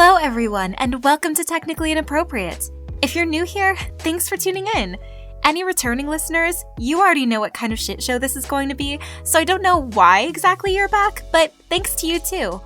Hello everyone, and welcome to Technically Inappropriate. If you're new here, thanks for tuning in. Any returning listeners, you already know what kind of shit show this is going to be, so I don't know why exactly you're back, but thanks to you too.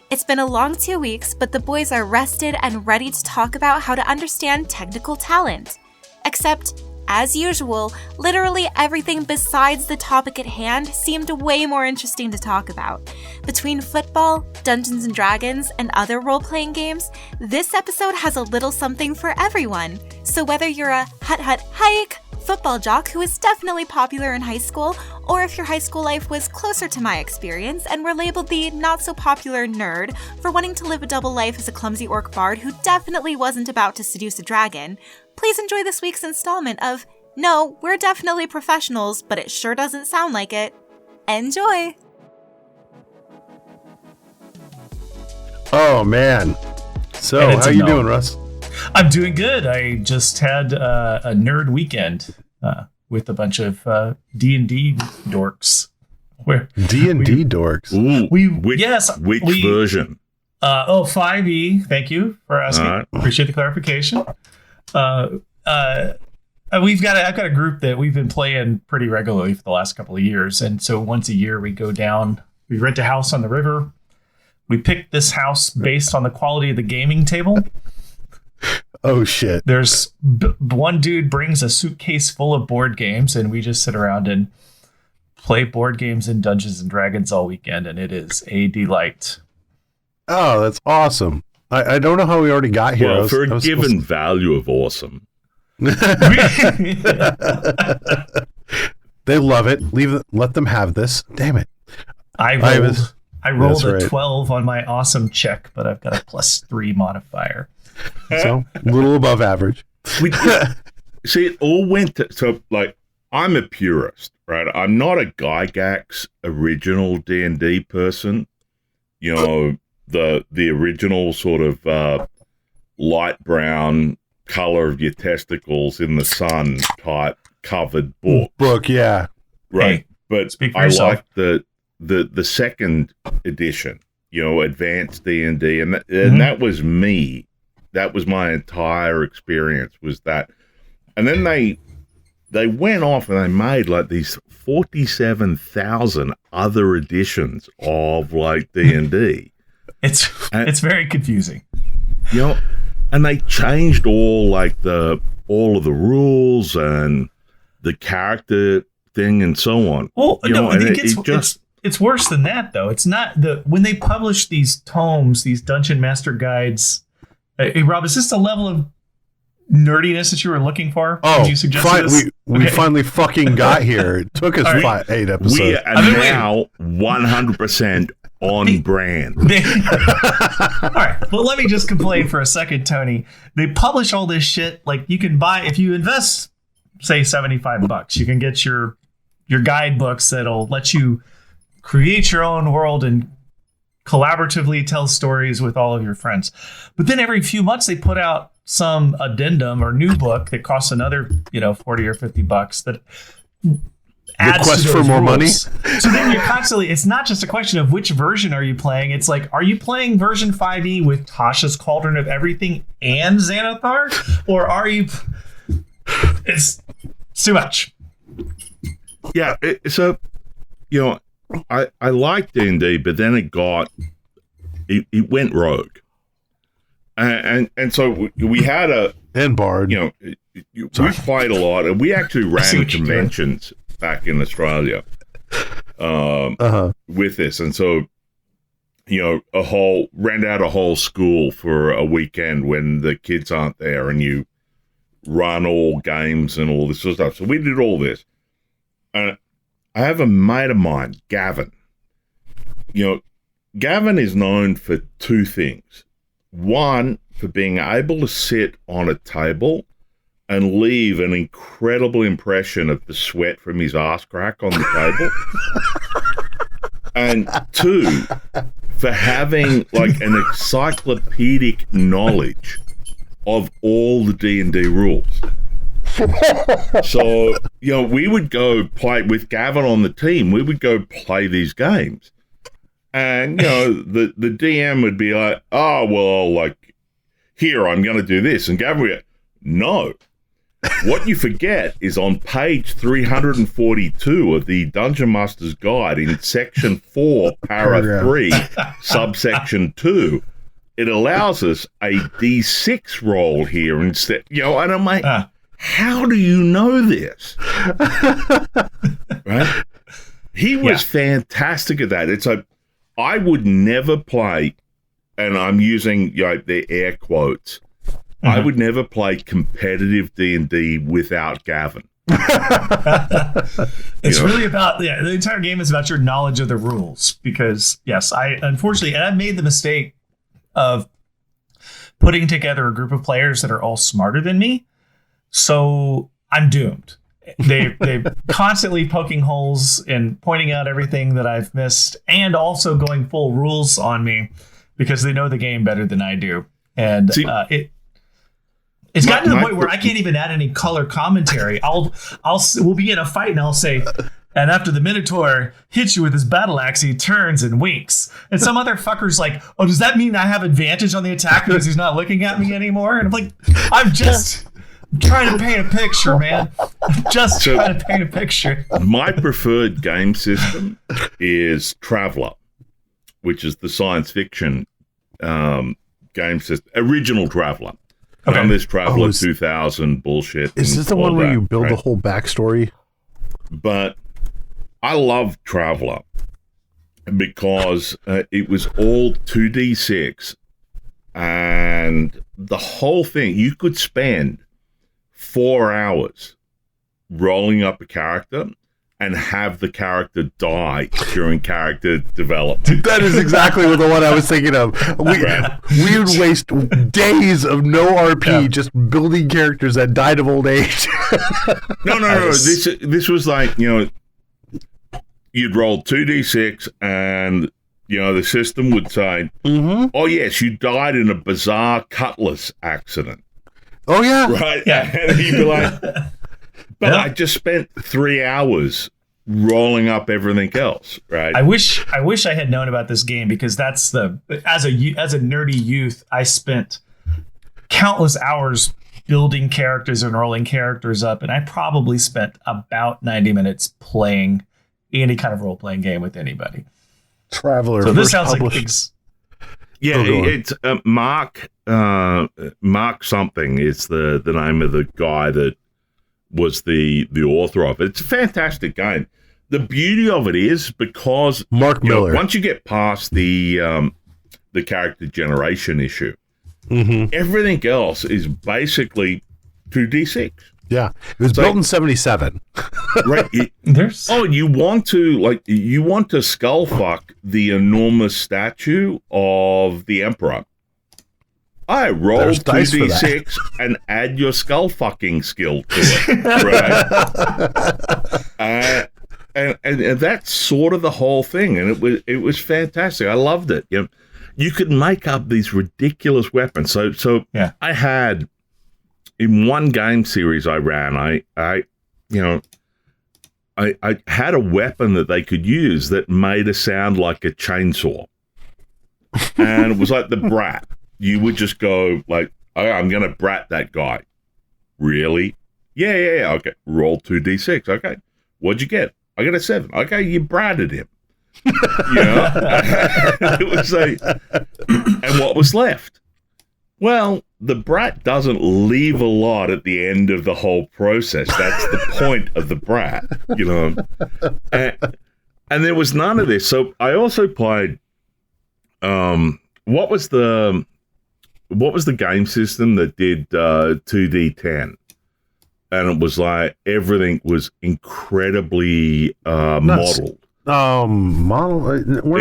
It's been a long 2 weeks, but the boys are rested and ready to talk about how to understand technical talent. Except, as usual, literally everything besides the topic at hand seemed way more interesting to talk about. Between football, Dungeons & Dragons, and other role-playing games, this episode has a little something for everyone. So whether you're a hike football jock who is definitely popular in high school, or if your high school life was closer to my experience and were labeled the not-so-popular nerd for wanting to live a double life as a clumsy orc bard who definitely wasn't about to seduce a dragon, please enjoy this week's installment of No, We're Definitely Professionals, but it sure doesn't sound like it. Enjoy! Oh, man. So, how you doing, Russ? I'm doing good. I just had a nerd weekend with a bunch of D&D dorks. D&D dorks? Ooh, which version? 5e. Thank you for asking. Right. Appreciate the clarification. I've got a group that we've been playing pretty regularly for the last couple of years. And so once a year we go down, we rent a house on the river. We picked this house based on the quality of the gaming table. Oh, shit. There's one dude brings a suitcase full of board games, and we just sit around and play board games and Dungeons and Dragons all weekend, and it is a delight. Oh, that's awesome. I don't know how we already got here. Well, for a given value of awesome. They love it. Let them have this. Damn it. I rolled a 12 on my awesome check, but I've got a +3 modifier. So, a little above average. See, it all went to, so, like, I'm a purist, right? I'm not a Gygax original D&D person. You know, the original sort of light brown color of your testicles in the sun type covered book. Yeah. Right. Hey, but I like the second edition, you know, advanced D&D, and that was me. That was my entire experience, was that. And then they went off and they made like these 47,000 other editions of like D&D. It's very confusing. You know, and they changed all of the rules and the character thing and so on. Well, you know, it's worse than that, though. It's not when they publish these tomes, these Dungeon Master guides. Hey, Rob, is this the level of nerdiness that you were looking for? Oh, you suggest we finally fucking got here. It took us 8 episodes. We are now 100% on brand. All right. Well, let me just complain for a second, Tony. They publish all this shit. Like, you can buy, if you invest, say, $75, you can get your guidebooks that'll let you create your own world and collaboratively tell stories with all of your friends. But then every few months they put out some addendum or new book that costs another, $40 or $50 that adds Request to for more rules. money. So then you're constantly, it's not just a question of which version are you playing. It's like, are you playing version 5e with Tasha's Cauldron of Everything and Xanathar? Or are you, it's too much. Yeah. So, I liked D&D, but then it went rogue. And so we had and Bard. We played a lot, and we actually ran conventions back in Australia with this. And so, rent out a whole school for a weekend when the kids aren't there, and you run all games and all this sort of stuff. So we did all this. I have a mate of mine, Gavin. Gavin is known for two things. One, for being able to sit on a table and leave an incredible impression of the sweat from his ass crack on the table. And two, for having like an encyclopedic knowledge of all the D&D rules. So, we would go play with Gavin on the team. We would go play these games. And, the DM would be like, oh, well, like, here, I'm going to do this. And Gavin would go, no. What you forget is on page 342 of the Dungeon Master's Guide in section 4, para 3, subsection 2, it allows us a D6 roll here instead. And I'm like, how do you know this? Right? He was fantastic at that. It's like, I would never play, and I'm using the air quotes, I would never play competitive D&D without Gavin. It's really about, the entire game is about your knowledge of the rules. Because, yes, unfortunately, and I've made the mistake of putting together a group of players that are all smarter than me. So I'm doomed. They're constantly poking holes and pointing out everything that I've missed, and also going full rules on me because they know the game better than I do. And it's gotten to the point where I can't even add any color commentary. We'll be in a fight and I'll say, and after the Minotaur hits you with his battle axe, he turns and winks. And some other fucker's like, oh, does that mean I have advantage on the attack because he's not looking at me anymore? And I'm like, I'm just trying to paint a picture, man. I'm just trying to paint a picture. My preferred game system is Traveller, which is the science fiction game system. Original Traveller. Okay. On this Traveller 2000 bullshit. Is this the one where you build the whole backstory? But I love Traveller because it was all 2d6, and the whole thing, you could spend 4 hours rolling up a character and have the character die during character development. That is exactly the one I was thinking of. We would waste days of no RP just building characters that died of old age. No. This was like, you'd roll 2d6 and, the system would say, oh, yes, you died in a bizarre cutlass accident. Oh, yeah. Right? Yeah. And you'd be like... But I just spent 3 hours rolling up everything else, right? I wish I had known about this game, because as a nerdy youth, I spent countless hours building characters and rolling characters up, and I probably spent about 90 minutes playing any kind of role-playing game with anybody. Traveller. So this sounds like it's Mark something is the name of the guy that was the author of it. It's a fantastic game. The beauty of it is because Mark Miller. Once you get past the character generation issue, everything else is basically 2d6. Yeah, it was built in 77. Right. You want to skull fuck the enormous statue of the Emperor. I roll 2d6 and add your skull fucking skill to it, right? And that's sort of the whole thing, and it was fantastic. I loved it. You could make up these ridiculous weapons. So I had in one game series I ran, I had a weapon that they could use that made a sound like a chainsaw, and it was like the Brat. You would just go like, oh, I'm going to brat that guy. Really? Yeah. Okay. Roll 2d6. Okay. What'd you get? I got a 7. Okay. You bratted him. It was like, and what was left? Well, the brat doesn't leave a lot at the end of the whole process. That's the point of the brat, And there was none of this. So I also played, what was the game system that did 2d10? And it was like everything was incredibly modeled. We're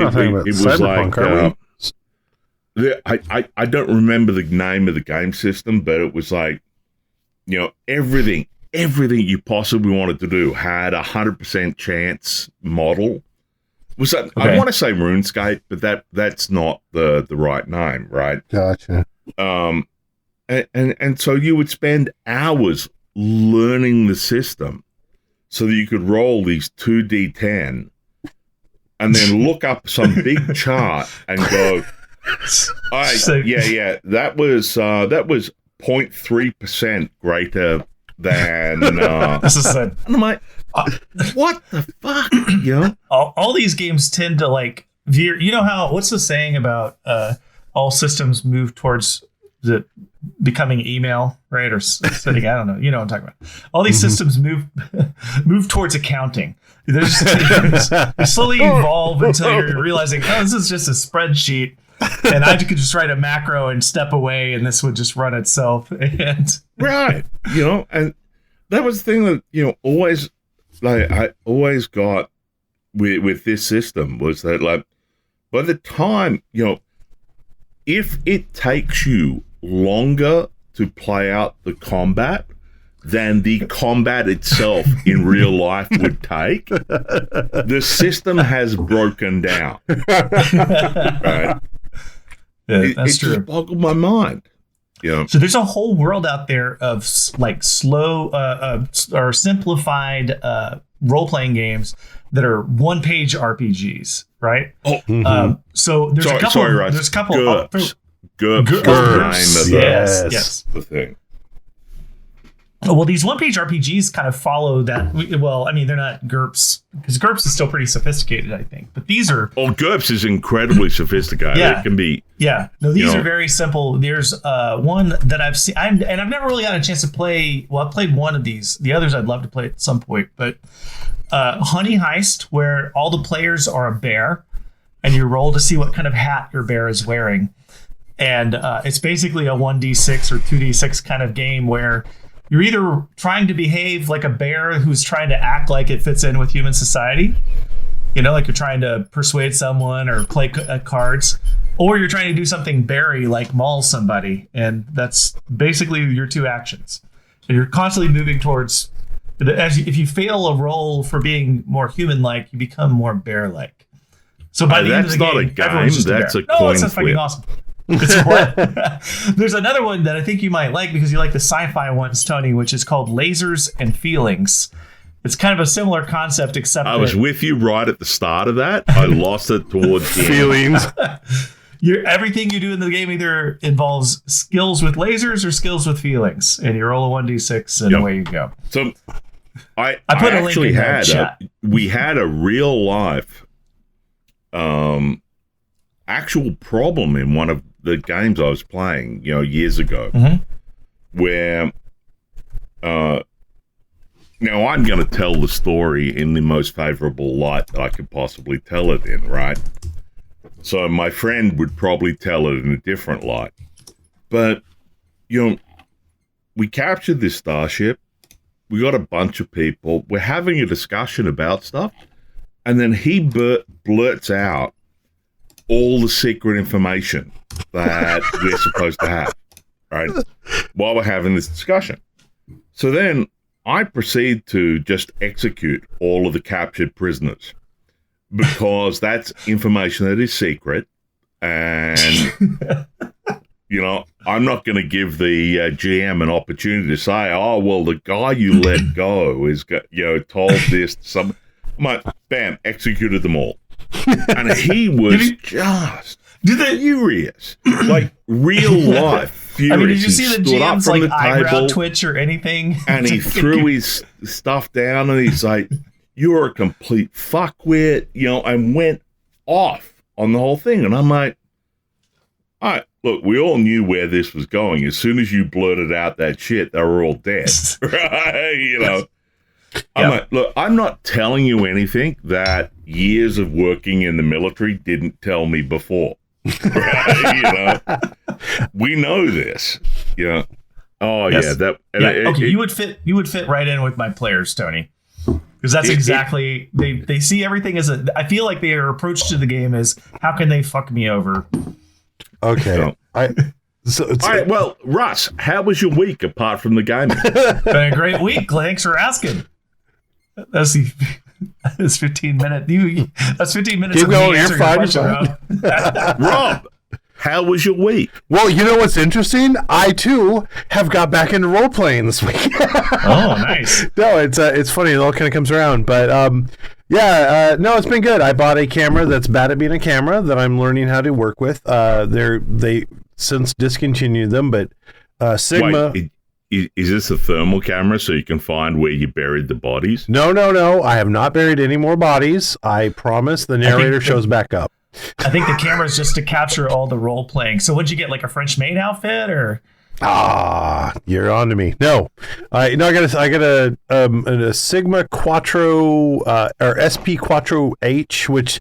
not talking about Cyberpunk, are we? I don't remember the name of the game system, but it was like, everything you possibly wanted to do had 100% chance model. Was that, okay. I want to say RuneScape, but that's not the right name, right? Gotcha. And so you would spend hours learning the system so that you could roll these 2d10 and then look up some big chart and go, that was 0.3% greater than this is and I'm like, what the fuck? You know, all these games tend to like veer. You know how, what's the saying about all systems move towards the becoming email, right? Or setting, I don't know. You know what I'm talking about. All these systems move towards accounting. They slowly evolve until you're realizing, oh, this is just a spreadsheet, and I could just write a macro and step away, and this would just run itself. And right, you know, and that was the thing that, you know, always, like, I always got with this system was that, like, by the time, you know, if it takes you longer to play out the combat than the combat itself in real life would take, the system has broken down. Right? yeah, that's true. It just boggled my mind. Yeah. So there's a whole world out there of like slow or simplified role-playing games that are one-page RPGs, right? Oh, so there's a couple. Sorry, Russ. There's a couple. GURPS. Yes. The thing. Well, these one-page RPGs kind of follow that. Well, I mean, they're not GURPS, because GURPS is still pretty sophisticated, I think. But these are... Oh, GURPS is incredibly sophisticated. Yeah. It can be... Yeah. No, these are very simple. There's one that I've seen, and I've never really got a chance to play... Well, I've played one of these. The others I'd love to play at some point. But Honey Heist, where all the players are a bear, and you roll to see what kind of hat your bear is wearing. And it's basically a 1d6 or 2d6 kind of game where you're either trying to behave like a bear who's trying to act like it fits in with human society, you know, like you're trying to persuade someone or play cards, or you're trying to do something beary like maul somebody. And that's basically your two actions. And you're constantly moving towards, if you fail a roll for being more human-like, you become more bear-like. So by the end of the game, everyone's just that's a bear. a coin It's fucking awesome. It's what? There's another one that I think you might like because you like the sci-fi ones, Tony, which is called Lasers and Feelings. It's kind of a similar concept, except I was with you right at the start of that. I lost it towards the Feelings. Everything you do in the game either involves skills with lasers or skills with feelings, and you roll a 1d6 and away you go. So I put a actually link in the chat. We had a real life actual problem in one of the games I was playing, you know, years ago, where now I'm going to tell the story in the most favorable light that I could possibly tell it in, right? So my friend would probably tell it in a different light. But, you know, we captured this starship. We got a bunch of people. We're having a discussion about stuff. And then he blurts out all the secret information that we're supposed to have, right? While we're having this discussion. So then I proceed to just execute all of the captured prisoners because that's information that is secret. And, you know, I'm not going to give the GM an opportunity to say, oh, well, the guy you let go is, you know, told this to some. I'm like, bam, executed them all. And he was just furious, like real life furious. I mean, did you see the stood up GM's from like the eyebrow table, twitch or anything? and he threw his stuff down, and he's like, "You're a complete fuckwit," you know, and went off on the whole thing. And I'm like, all right, look, we all knew where this was going. As soon as you blurted out that shit, they were all dead, right? You know. I'm like, look, I'm not telling you anything that years of working in the military didn't tell me before. Right? You know, we know this. You know, you would fit right in with my players, Tony, because that's exactly they see everything as a. I feel like their approach to the game is how can they fuck me over. Okay, all right, well, Russ, how was your week apart from the gaming? Been a great week. Thanks for asking. That's 15 minutes. That's 15 minutes. Keep going. You're fine. Rob, how was your week? Well, you know what's interesting? I too have got back into role playing this week. Oh, nice. No, it's funny. It all kind of comes around. But No, it's been good. I bought a camera that's bad at being a camera that I'm learning how to work with. They since discontinued them, but Sigma. Wait, is this a thermal camera so you can find where you buried the bodies? No. I have not buried any more bodies. I promise. The narrator shows back up. I think the camera is just to capture all the role playing. So would you get like a French maid outfit or? You're on to me. No, I got a Sigma Quattro or SP Quattro H, which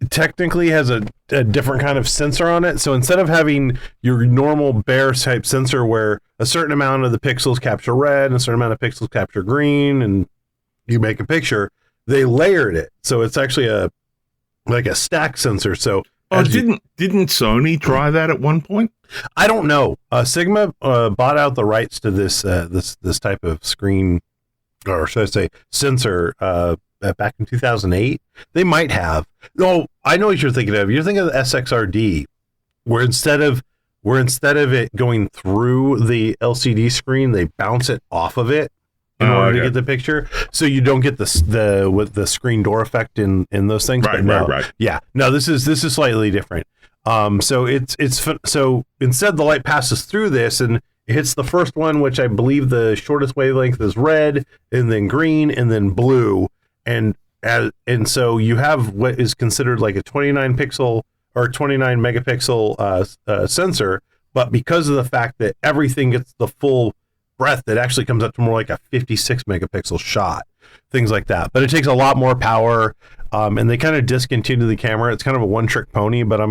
technically has a different kind of sensor on it. So instead of having your normal bare type sensor where a certain amount of the pixels capture red and a certain amount of pixels capture green and you make a picture, they layered it. So it's actually like a stack sensor. So didn't Sony try that at one point? I don't know. Sigma bought out the rights to this type of screen, or should I say sensor, back in 2008. They might have. Oh, I know what you're thinking of. You're thinking of the SXRD, where instead of it going through the LCD screen, they bounce it off of it in order to get the picture, so you don't get with the screen door effect in those things. Right. Yeah, no, this is slightly different. So so instead the light passes through this and it hits the first one, which I believe the shortest wavelength is red, and then green, and then blue, and so you have what is considered like a 29 pixel or 29 megapixel sensor, but because of the fact that everything gets the full breadth, it actually comes up to more like a 56 megapixel shot, things like that. But it takes a lot more power, and they kind of discontinued the camera. It's kind of a one-trick pony. But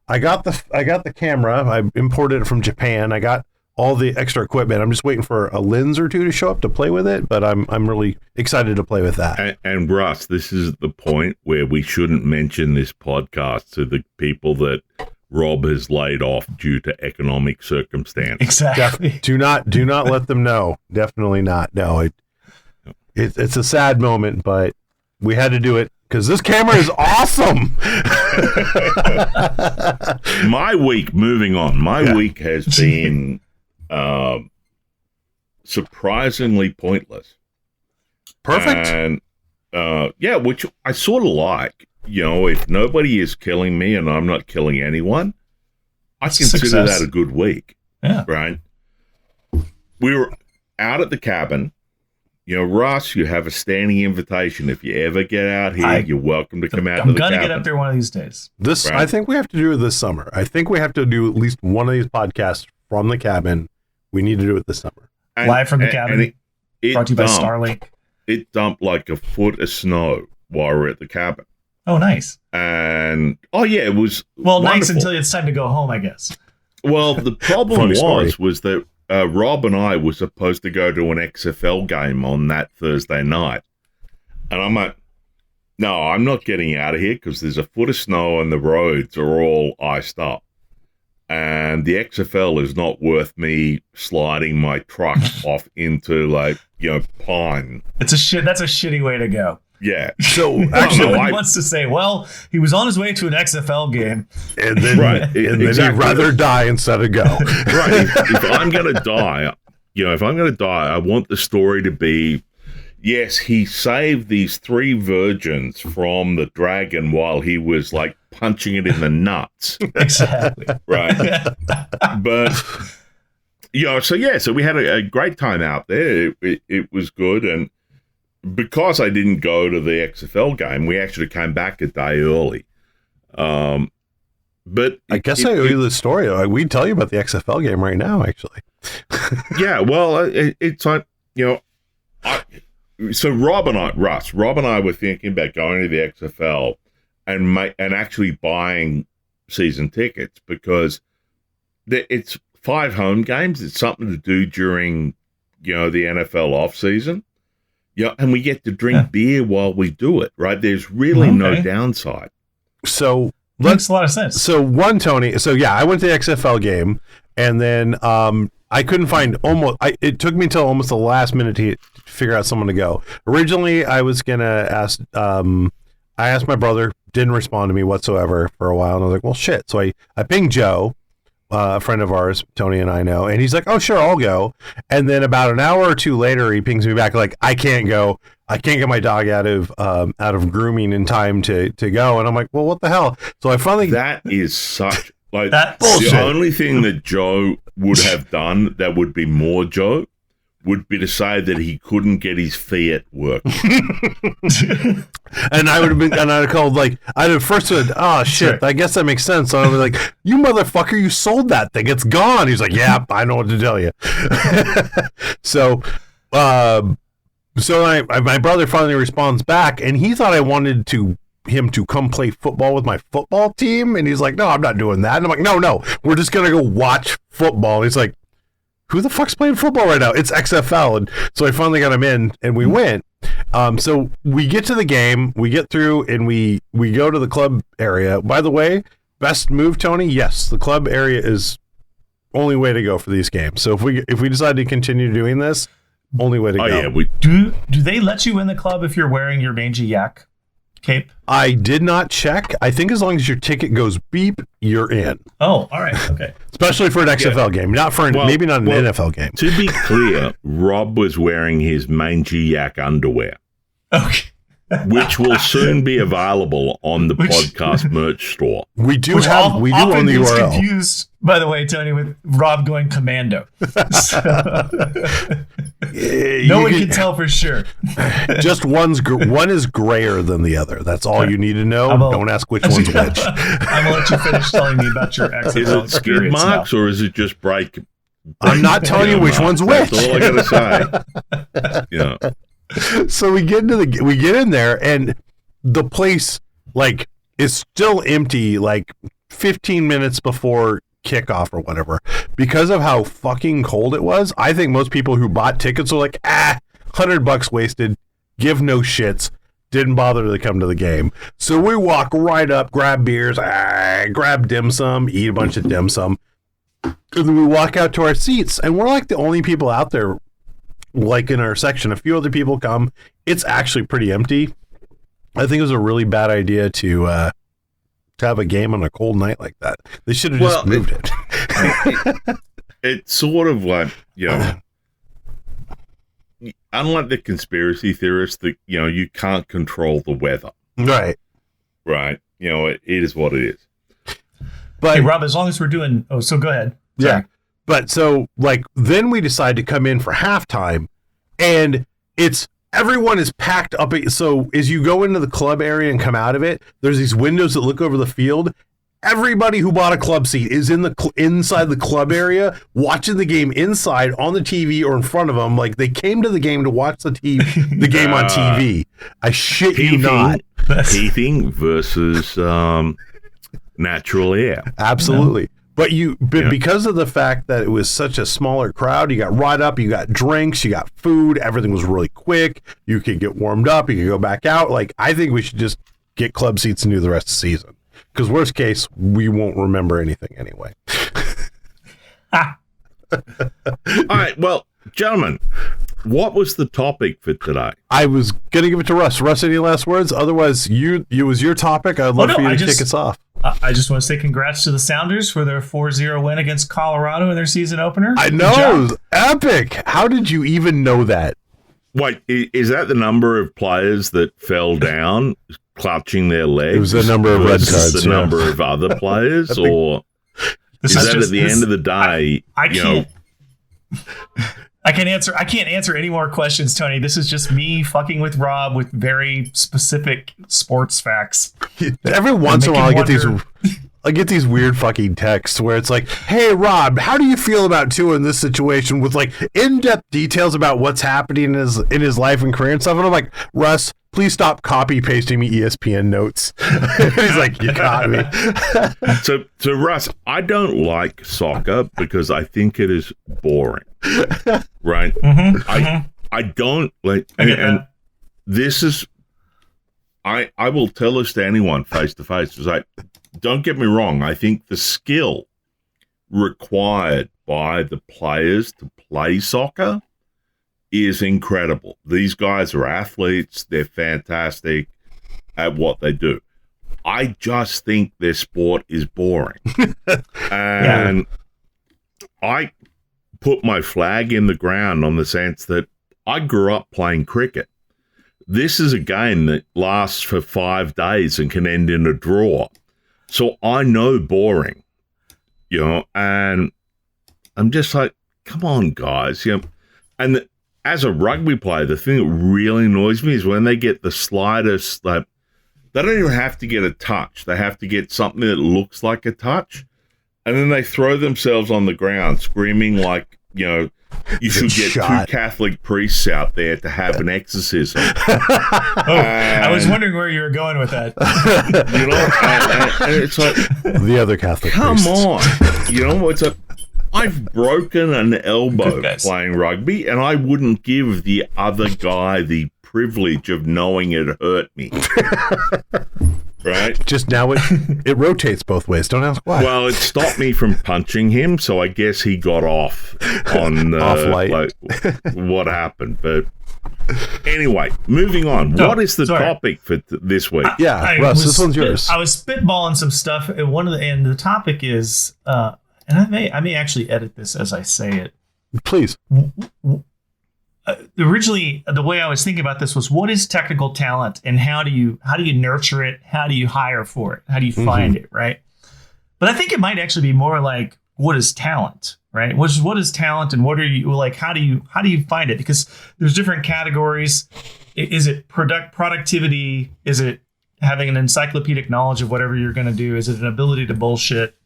I got the camera. I imported it from Japan. I got all the extra equipment. I'm just waiting for a lens or two to show up to play with it. But I'm really excited to play with that. And Russ, this is the point where we shouldn't mention this podcast to the people that Rob has laid off due to economic circumstance. Exactly. Do not let them know. Definitely not. No, it's a sad moment, but we had to do it because this camera is awesome. My week has been surprisingly pointless. Perfect. And which I sort of like. If nobody is killing me and I'm not killing anyone, I consider that a good week. Yeah. Right? We were out at the cabin. Russ, you have a standing invitation. If you ever get out here, you're welcome to come out to the cabin. I'm going to get up there one of these days. Right? I think we have to do it this summer. I think we have to do at least one of these podcasts from the cabin. We need to do it this summer. Live from the cabin. It brought to you by Starlink. It dumped like a foot of snow while we were at the cabin. Oh, nice. And, it was wonderful. Nice until it's time to go home, I guess. Well, the problem was that Rob and I were supposed to go to an XFL game on that Thursday night. And I'm like, no, I'm not getting out of here because there's a foot of snow and the roads are all iced up. And the XFL is not worth me sliding my truck off into pine. That's a shitty way to go. Yeah. So actually, nobody wants to say, well, he was on his way to an XFL game, and then then he'd rather die instead of go. Right. If I'm gonna die, I want the story to be, yes, he saved these 3 virgins from the dragon while he was like punching it in the nuts. Exactly. Right. But so we had a great time out there. It was good, and because I didn't go to the XFL game, we actually came back a day early. But I guess I owe you the story. We'd tell you about the XFL game right now, actually. Yeah, well, it's like, so Rob and I were thinking about going to the XFL and actually buying season tickets because it's 5 home games. It's something to do during, the NFL off season. Yeah, and we get to drink beer while we do it, right? There's really no downside. So makes a lot of sense. So Tony. So yeah, I went to the XFL game, and then I couldn't find it took me until almost the last minute to figure out someone to go. Originally, I was gonna ask. I asked my brother, didn't respond to me whatsoever for a while, and I was like, well, shit. So I pinged Joe. a friend of ours, Tony and I know, and he's like, "Oh, sure, I'll go." And then about an hour or two later, he pings me back like, "I can't go. I can't get my dog out of grooming in time to go." And I'm like, "Well, what the hell?" So I finally That is such like That's bullshit. the only thing that Joe would have done that would be more Joe would be to say that he couldn't get his Fiat working. and I would have been, and I'd have called like, I'd have first said, "Oh shit, right. I guess that makes sense." So I was like, "You motherfucker, you sold that thing. It's gone." He's like, "Yeah, I know what to tell you." So, my brother finally responds back, and he thought I wanted him to come play football with my football team, and he's like, "No, I'm not doing that." And I'm like, No, we're just gonna go watch football." And he's like, "Who the fuck's playing football right now? It's XFL." And so I finally got him in, and we went. So we get to the game, we get through, and we go to the club area. By the way, best move, Tony. Yes, the club area is only way to go for these games. So if we decide to continue doing this, only way to go. Yeah, we Do they let you in the club if you're wearing your mangy yak cape? I did not check. I think as long as your ticket goes beep, you're in. Oh, all right, okay. Especially for an XFL game, not for maybe not an NFL game. To be clear, Rob was wearing his mangy yak underwear, Okay. which will soon be available on the podcast merch store. We do Which own the often is URL. confused, by the way, Tony, with Rob going commando. So, no one can tell for sure. Just one is grayer than the other. That's all you need to know. Don't ask which one's which. I'm gonna let you finish telling me about your XFL Is it skid experience marks now. or is it just break? I'm not telling you which one's which. That's all I gotta say. Yeah. So we get in there, and the place like is still empty, like 15 minutes before kickoff or whatever, because of how fucking cold it was. I think most people who bought tickets were like, $100 wasted, give no shits, didn't bother to come to the game. So we walk right up, grab beers, grab dim sum, eat a bunch of dim sum, and then we walk out to our seats, and we're like the only people out there, like in our section. A few other people come. It's actually pretty empty. I think it was a really bad idea to have a game on a cold night like that. They should have just moved it. It's sort of like, unlike the conspiracy theorists that, you can't control the weather. Right. Right. It is what it is. But Hey, Rob, as long as we're doing... Oh, so go ahead. yeah. Sorry. But so like then we decide to come in for halftime, and everyone is packed up. So as you go into the club area and come out of it, there's these windows that look over the field. Everybody who bought a club seat is inside the club area watching the game inside on the TV or in front of them. Like they came to the game to watch the game on TV. I shit you not. Heating versus natural air. Absolutely. But because of the fact that it was such a smaller crowd, you got right up, you got drinks, you got food, everything was really quick. You could get warmed up, you could go back out. Like, I think we should just get club seats and do the rest of the season. Because worst case, we won't remember anything anyway. All right, well, gentlemen, what was the topic for today? I was going to give it to Russ. Russ, any last words? Otherwise, it was your topic. I'd love for you to kick us off. I just want to say congrats to the Sounders for their 4-0 win against Colorado in their season opener. I know. It was epic. How did you even know that? Wait, is that the number of players that fell down clutching their legs? It was the number of red cards. The number of other players? Or is that at the end of the day, I can't... I can't answer any more questions, Tony. This is just me fucking with Rob with very specific sports facts. Every once in a while, I get these weird fucking texts where it's like, "Hey, Rob, how do you feel about Tua in this situation?" with like in-depth details about what's happening in his life and career and stuff. And I'm like, "Russ, please stop copy pasting me ESPN notes." He's like, "You got me." So Russ, I don't like soccer because I think it is boring. Right? I don't like, and this is, I will tell this to anyone face to face. It's like, don't get me wrong. I think the skill required by the players to play soccer is incredible. These guys are athletes. They're fantastic at what they do. I just think their sport is boring. And I put my flag in the ground on the sense that I grew up playing cricket. This is a game that lasts for 5 days and can end in a draw. So I know boring, and I'm just like, come on, guys. And as a rugby player, the thing that really annoys me is when they get the slightest, like, they don't even have to get a touch. They have to get something that looks like a touch. And then they throw themselves on the ground screaming like, you should get shot. 2 Catholic priests out there to have an exorcism. I was wondering where you were going with that. And it's like, The other Catholic come priests. on. It's like, I've broken an elbow playing rugby, and I wouldn't give the other guy the privilege of knowing it hurt me. Right? Just now it rotates both ways. Don't ask why. Well, it stopped me from punching him, so I guess he got off on Off light. like, what happened. But anyway, moving on. Oh, what is the sorry. topic for this week? Yeah, Russ, this one's yours. I was spitballing some stuff, and the topic is, and I may actually edit this as I say it. Please. Originally, the way I was thinking about this was, what is technical talent, and how do you nurture it? How do you hire for it? How do you find it? Right. But I think it might actually be more like, what is talent? Right. What is talent, and what are you like? How do you find it? Because there's different categories. Is it productivity? Is it having an encyclopedic knowledge of whatever you're going to do? Is it an ability to bullshit?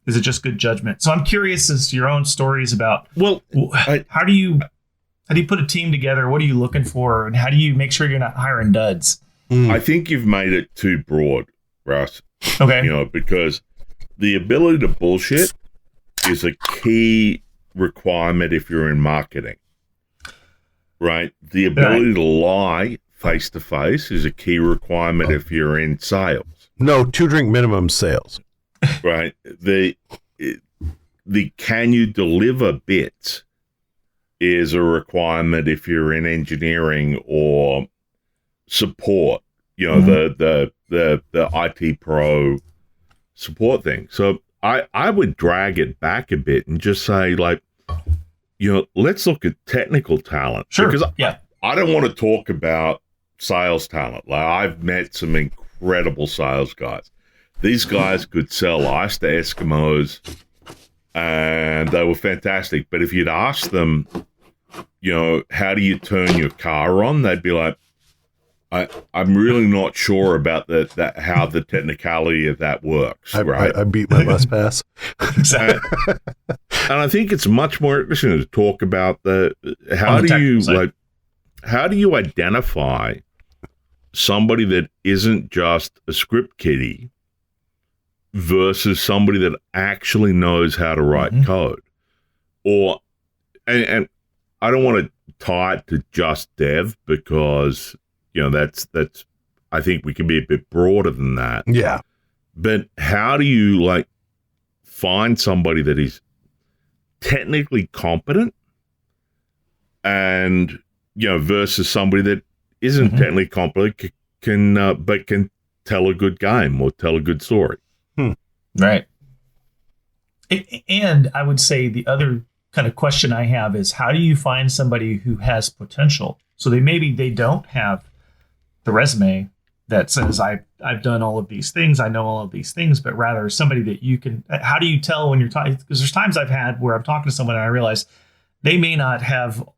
Is it just good judgment? So I'm curious as to your own stories about, Well, how do you put a team together? What are you looking for? And how do you make sure you're not hiring duds? I think you've made it too broad, Russ. Okay. Because the ability to bullshit is a key requirement if you're in marketing, right? The ability to lie face to face is a key requirement if you're in sales. No, 2-drink minimum sales. Right. The can you deliver bits is a requirement if you're in engineering or support, the IT pro support thing. So I would drag it back a bit and just say, like, let's look at technical talent. Sure. Because Yeah. I don't want to talk about sales talent. Like, I've met some incredible sales guys. These guys could sell ice to Eskimos, and they were fantastic. But if you'd ask them, how do you turn your car on? They'd be like, I'm really not sure about that how the technicality of that works. Right? I beat my bus pass. And I think it's much more interesting to talk about how do you identify somebody that isn't just a script kiddie versus somebody that actually knows how to write code. And I don't want to tie it to just dev, because that's I think we can be a bit broader than that. Yeah. But how do you find somebody that is technically competent and versus somebody that isn't technically competent but can tell a good game or tell a good story? Right. And I would say the other kind of question I have is, how do you find somebody who has potential? So they don't have the resume that says, I've done all of these things, I know all of these things, but rather somebody that you can, how do you tell when you're talking? Because there's times I've had where I'm talking to someone and I realize they may not have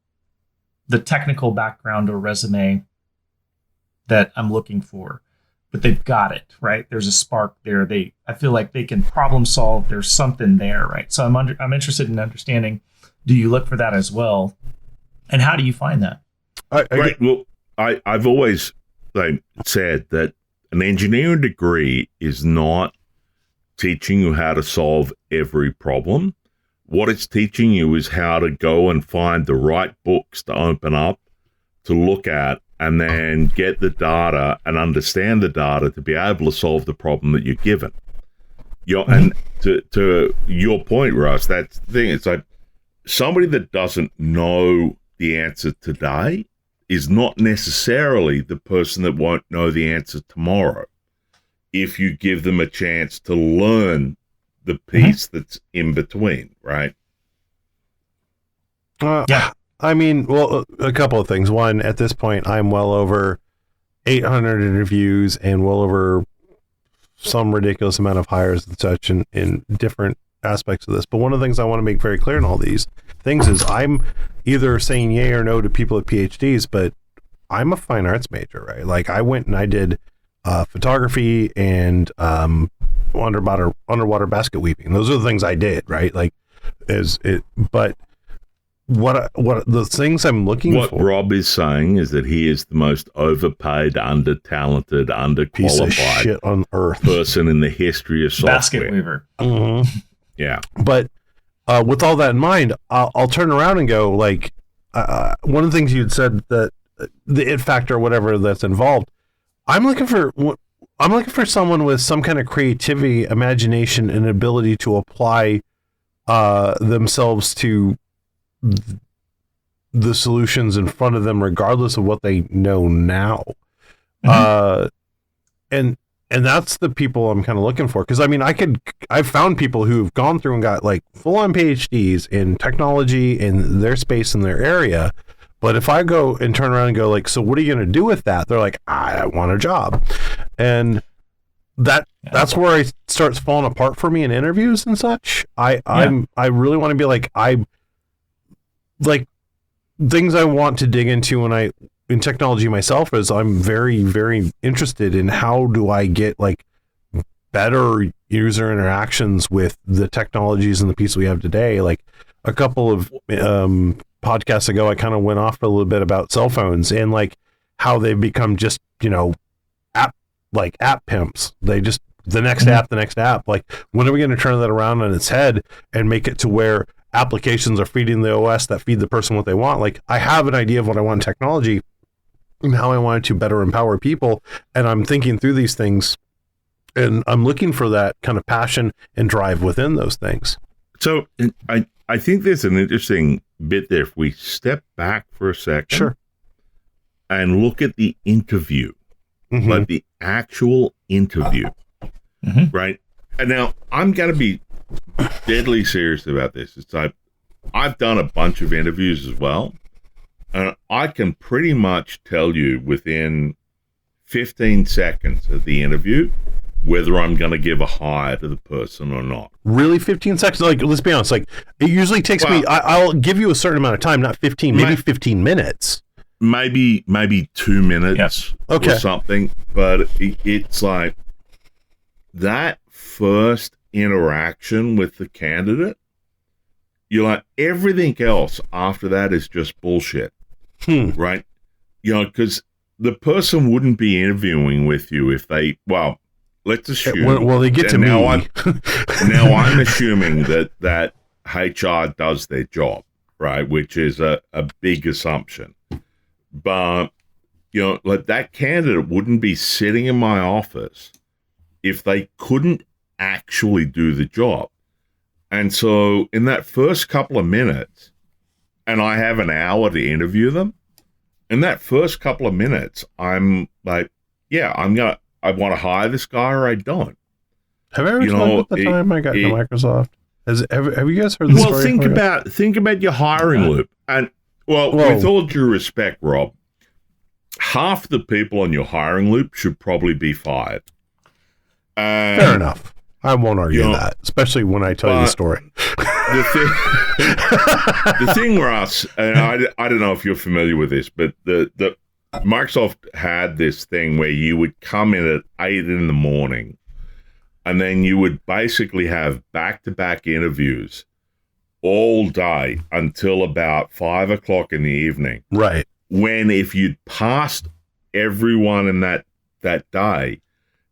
the technical background or resume that I'm looking for, but they've got it, right? There's a spark there. I feel like they can problem solve. There's something there, right? So I'm interested in understanding, do you look for that as well? And how do you find that? Right. Well, I've always said that an engineering degree is not teaching you how to solve every problem. What it's teaching you is how to go and find the right books to open up, to look at, and then get the data and understand the data to be able to solve the problem that you're given. And to your point, Russ, that's the thing. It's like somebody that doesn't know the answer today is not necessarily the person that won't know the answer tomorrow if you give them a chance to learn the piece that's in between, right? Yeah. I mean, well, a couple of things. One, at this point, I'm well over 800 interviews and well over some ridiculous amount of hires and such in different aspects of this. But one of the things I want to make very clear in all these things is I'm either saying yay or no to people with PhDs, but I'm a fine arts major, right? Like I went and I did photography and underwater basket weaving. Those are the things I did, right? Like but what the things I'm looking what for. What Rob is saying is that he is the most overpaid, under-talented, piece of underqualified shit on earth person in the history of software. Basket weaver. Mm-hmm. Yeah. But with all that in mind, I'll turn around and go like, one of the things you'd said that the it factor or whatever that's involved, I'm looking for someone with some kind of creativity, imagination, and ability to apply themselves to the solutions in front of them, regardless of what they know now. Mm-hmm. And that's the people I'm kind of looking for. Because I mean, I've found people who've gone through and got like full-on PhDs in technology in their space in their area. But if I go and turn around and go like, so what are you going to do with that? They're like, I want a job. And that's where it starts falling apart for me in interviews and such. I really want to be like, like things I want to dig into in technology myself is I'm very, very interested in how do I get like better user interactions with the technologies and the pieces we have today. Like a couple of podcasts ago, I kind of went off a little bit about cell phones and like how they've become just, app pimps. They just, the next app, like when are we going to turn that around on its head and make it to where applications are feeding the OS that feed the person what they want? Like I have an idea of what I want in technology and how I want it to better empower people. And I'm thinking through these things and I'm looking for that kind of passion and drive within those things. So I think there's an interesting bit there. If we step back for a second, sure, and look at the interview, mm-hmm. like the actual interview, mm-hmm. right? And now I'm going to be deadly serious about this. It's like I've done a bunch of interviews as well, and I can pretty much tell you within 15 seconds of the interview whether I'm going to give a hire to the person or not. Really? 15 seconds? Like, let's be honest. Like, it usually takes me, I'll give you a certain amount of time, not 15, maybe 15 minutes. Maybe 2 minutes okay. or something. But it's like that first interaction with the candidate, you're like, everything else after that is just bullshit. Right? Because the person wouldn't be interviewing with you if they, let's assume. Well, they get to now me. Now I'm assuming that HR does their job, right? Which is a big assumption. But, like that candidate wouldn't be sitting in my office if they couldn't actually do the job. And so in that first couple of minutes, and I have an hour to interview them, in that first couple of minutes, I'm like, I want to hire this guy or I don't. Have I ever talked about the time I got to Microsoft? Have you guys heard the story? Well, think about your hiring loop. And, with all due respect, Rob, half the people on your hiring loop should probably be fired. Fair enough. I won't argue that, especially when I tell you the story. The thing, Ross, and I don't know if you're familiar with this, but the Microsoft had this thing where you would come in at 8 in the morning and then you would basically have back-to-back interviews all day until about 5 o'clock in the evening. Right. When if you'd passed everyone in that day,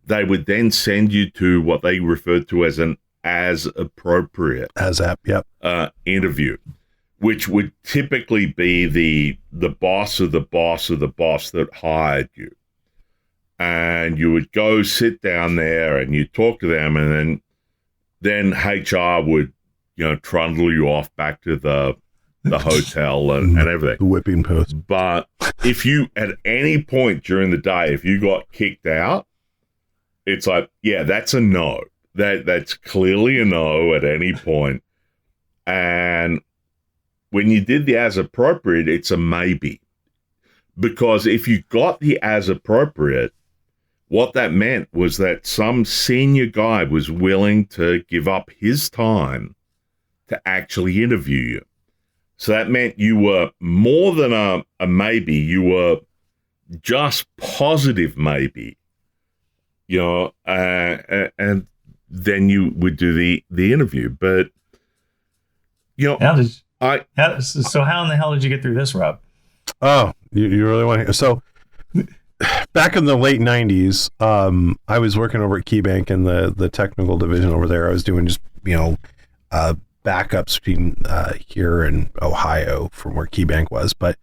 they would then send you to what they referred to as an as-appropriate interview, which would typically be the boss of the boss of the boss that hired you. And you would go sit down there and you talk to them, and then HR would, trundle you off back to the hotel and everything. The whipping post. But if you, at any point during the day, if you got kicked out, it's like, that's a no. That's clearly a no at any point. And when you did the as appropriate, it's a maybe. Because if you got the as appropriate, what that meant was that some senior guy was willing to give up his time to actually interview you. So that meant you were more than a maybe. You were just positive maybe. You know, and then you would do the interview. But, you know, so how in the hell did you get through this, Rob? Oh, you really want to? So back in the late 90s, I was working over at KeyBank in the technical division over there. I was doing just, backups between here and Ohio from where KeyBank was. But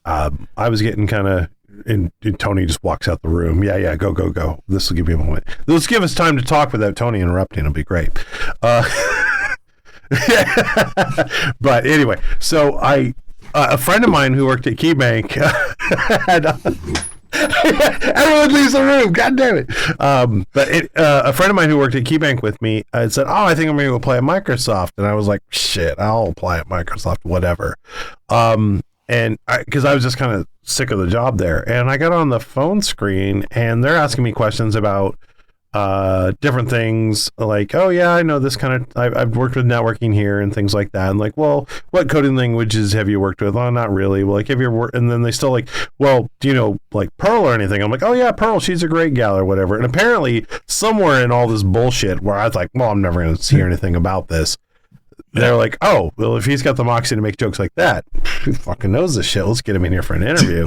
I was getting kind of, and Tony just walks out the room. Yeah, go. This will give you a moment. Let's give us time to talk without Tony interrupting. It'll be great. But anyway, so a friend of mine who worked at KeyBank had, everyone leaves the room. God damn it. But a friend of mine who worked at KeyBank with me said, I think I'm going to apply at Microsoft. And I was like, shit, I'll apply at Microsoft, whatever. And because I was just kind of sick of the job there. And I got on the phone screen and they're asking me questions about different things like, oh yeah, I know this kind of, I've worked with networking here and things like that. And like, well, what coding languages have you worked with? Oh, not really. Well, like, have you ever worked? And then they still like, well, do you know like Pearl or anything? I'm like, oh yeah, Pearl, she's a great gal or whatever. And apparently somewhere in all this bullshit where I was like, well, I'm never going to hear anything about this. They're like, oh, well, if he's got the moxie to make jokes like that, who fucking knows this shit? Let's get him in here for an interview.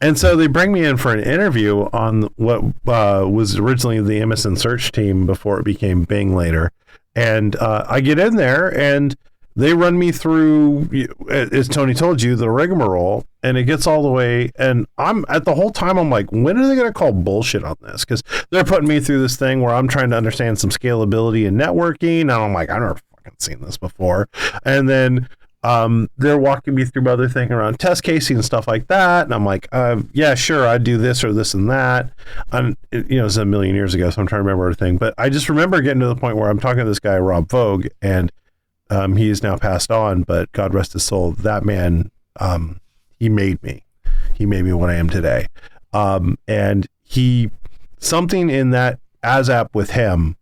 And so they bring me in for an interview on what was originally the Emerson search team before it became Bing later. And I get in there and they run me through, as Tony told you, the rigmarole, and it gets all the way. And I'm at the whole time, I'm like, when are they going to call bullshit on this? Because they're putting me through this thing where I'm trying to understand some scalability and networking. And I'm like, I've never fucking seen this before. And then they're walking me through other things around test casing and stuff like that. And I'm like, yeah, sure, I'd do this or this and that. It's a million years ago, so I'm trying to remember everything. But I just remember getting to the point where I'm talking to this guy, Rob Vogue, and he is now passed on, but God rest his soul. That man, he made me. He made me what I am today. And something in that ASAP with him,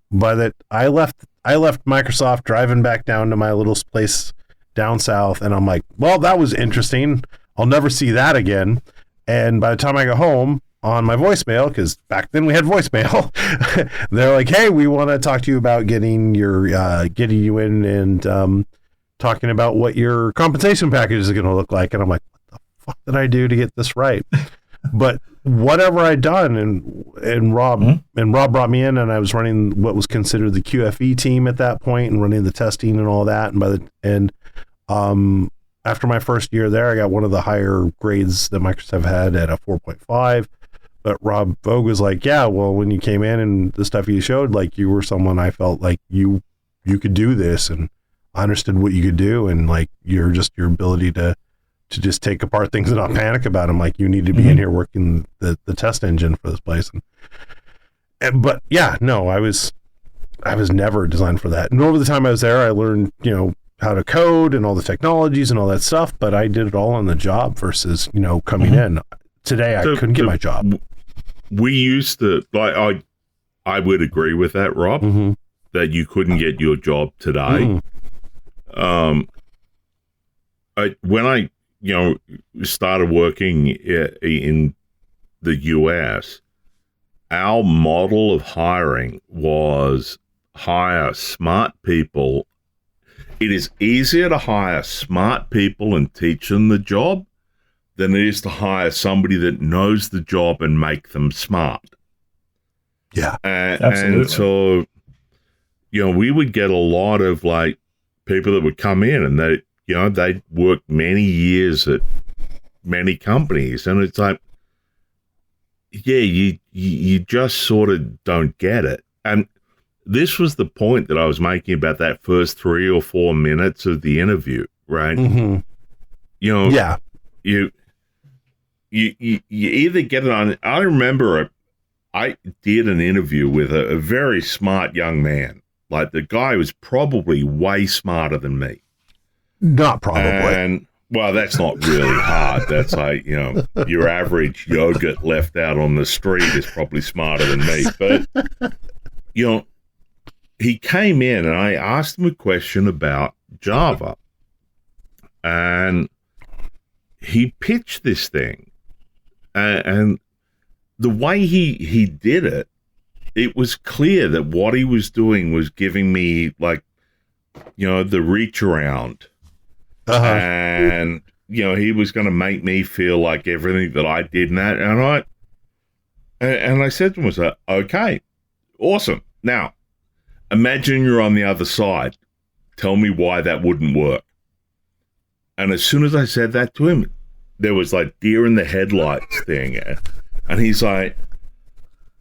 but I left Microsoft driving back down to my little place down south, and I'm like, well, that was interesting. I'll never see that again. And by the time I go home on my voicemail, because back then we had voicemail, they're like, hey, we want to talk to you about getting you in and talking about what your compensation package is going to look like. And I'm like, what the fuck did I do to get this right? But whatever I'd done, and Rob brought me in, and I was running what was considered the QFE team at that point and running the testing and all that. And after my first year there, I got one of the higher grades that Microsoft had at a 4.5. But Rob Vogue was like, yeah, well, when you came in and the stuff you showed, like you were someone I felt like you could do this, and I understood what you could do, and like your ability to just take apart things and not panic about them. Like, you need to be in here working the test engine for this place. But yeah, no, I was never designed for that. And over the time I was there, I learned, how to code and all the technologies and all that stuff, but I did it all on the job versus, coming in. Today, I couldn't get my job. We used to, like, I would agree with that, Rob, that you couldn't get your job today. When I started working in the US, our model of hiring was hire smart people. It is easier to hire smart people and teach them the job than it is to hire somebody that knows the job and make them smart. Yeah, absolutely. And so, we would get a lot of like people that would come in and they'd worked many years at many companies, and it's like, yeah, you just sort of don't get it. And this was the point that I was making about that first 3 or 4 minutes of the interview, right? Yeah. You either get it on. I remember I did an interview with a very smart young man. Like, the guy was probably way smarter than me. Not probably. And well, that's not really hard. That's like, your average yogurt left out on the street is probably smarter than me. But, he came in and I asked him a question about Java. And he pitched this thing. And the way he did it, it was clear that what he was doing was giving me, like, the reach around. And, he was going to make me feel like everything that I did. And I said to him, I said, okay, awesome. Now, imagine you're on the other side. Tell me why that wouldn't work. And as soon as I said that to him, there was like deer in the headlights thing. And he's like,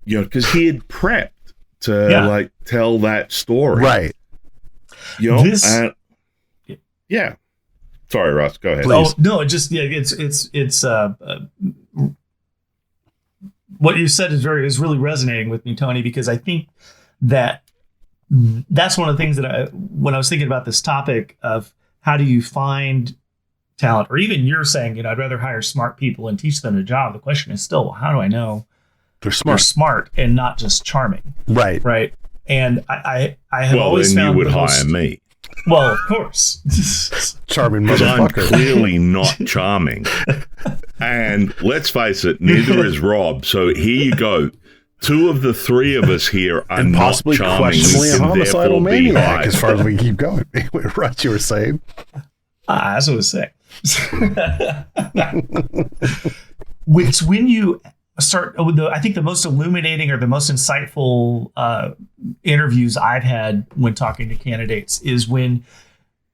because he had prepped to like tell that story. Right. Yeah. Sorry, Russ, go ahead. Please. Oh, no, it's what you said is really resonating with me, Tony, because I think that's one of the things that when I was thinking about this topic of how do you find talent, or even you're saying, I'd rather hire smart people and teach them a job. The question is still, well, how do I know they're smart and not just charming? Right. Right. And I have always found you would hire me. Well, of course. Charming motherfucker. I'm motherfucker. clearly not charming. And let's face it, neither is Rob. So here you go. Two of the three of us here are and not possibly charming. questionably a homicidal maniac, as far as we can keep going. Russ, you were saying? That's what I was saying. It's when you start, I think the most illuminating or the most insightful interviews I've had when talking to candidates is when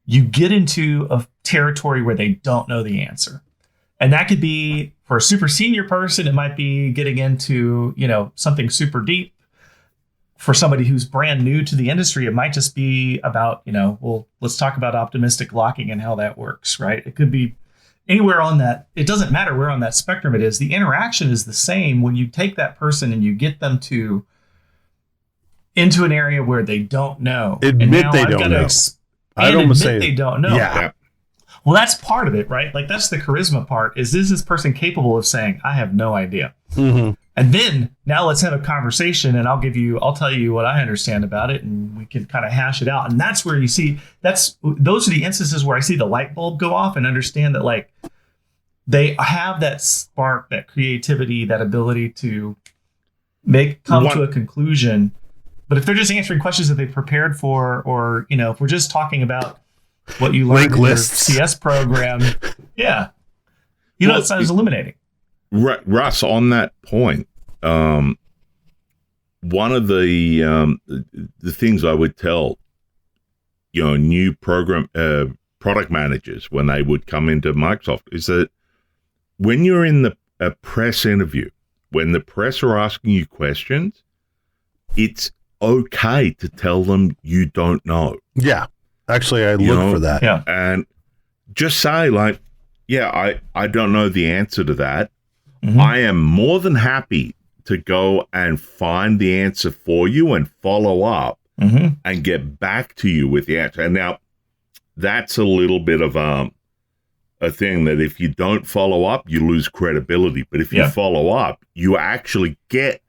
you get into a territory where they don't know the answer. And that could be for a super senior person. It might be getting into, something super deep. For somebody who's brand new to the industry, it might just be about, let's talk about optimistic locking and how that works, right? It could be anywhere on that. It doesn't matter where on that spectrum it is. The interaction is the same when you take that person and you get them into an area where they don't know. Admit they don't know. I'd almost say they don't know. Yeah. Well, that's part of it, right? Like, that's the charisma part. Is this person capable of saying, I have no idea? Mm-hmm. And then now let's have a conversation, and I'll tell you what I understand about it, and we can kind of hash it out. And that's where you see those are the instances where I see the light bulb go off and understand that, like, they have that spark, that creativity, that ability to come to a conclusion. But if they're just answering questions that they prepared for, or, if we're just talking about what you learned in your CS program, it's not as illuminating. Russ, on that point, one of the things I would tell, new product managers when they would come into Microsoft is that when you're in a press interview, when the press are asking you questions, it's okay to tell them you don't know. Yeah. Actually, I look for that. Yeah. And just say, like, I don't know the answer to that. Mm-hmm. I am more than happy to go and find the answer for you and follow up and get back to you with the answer. And now that's a little bit of a thing that if you don't follow up, you lose credibility. But if you follow up, you actually get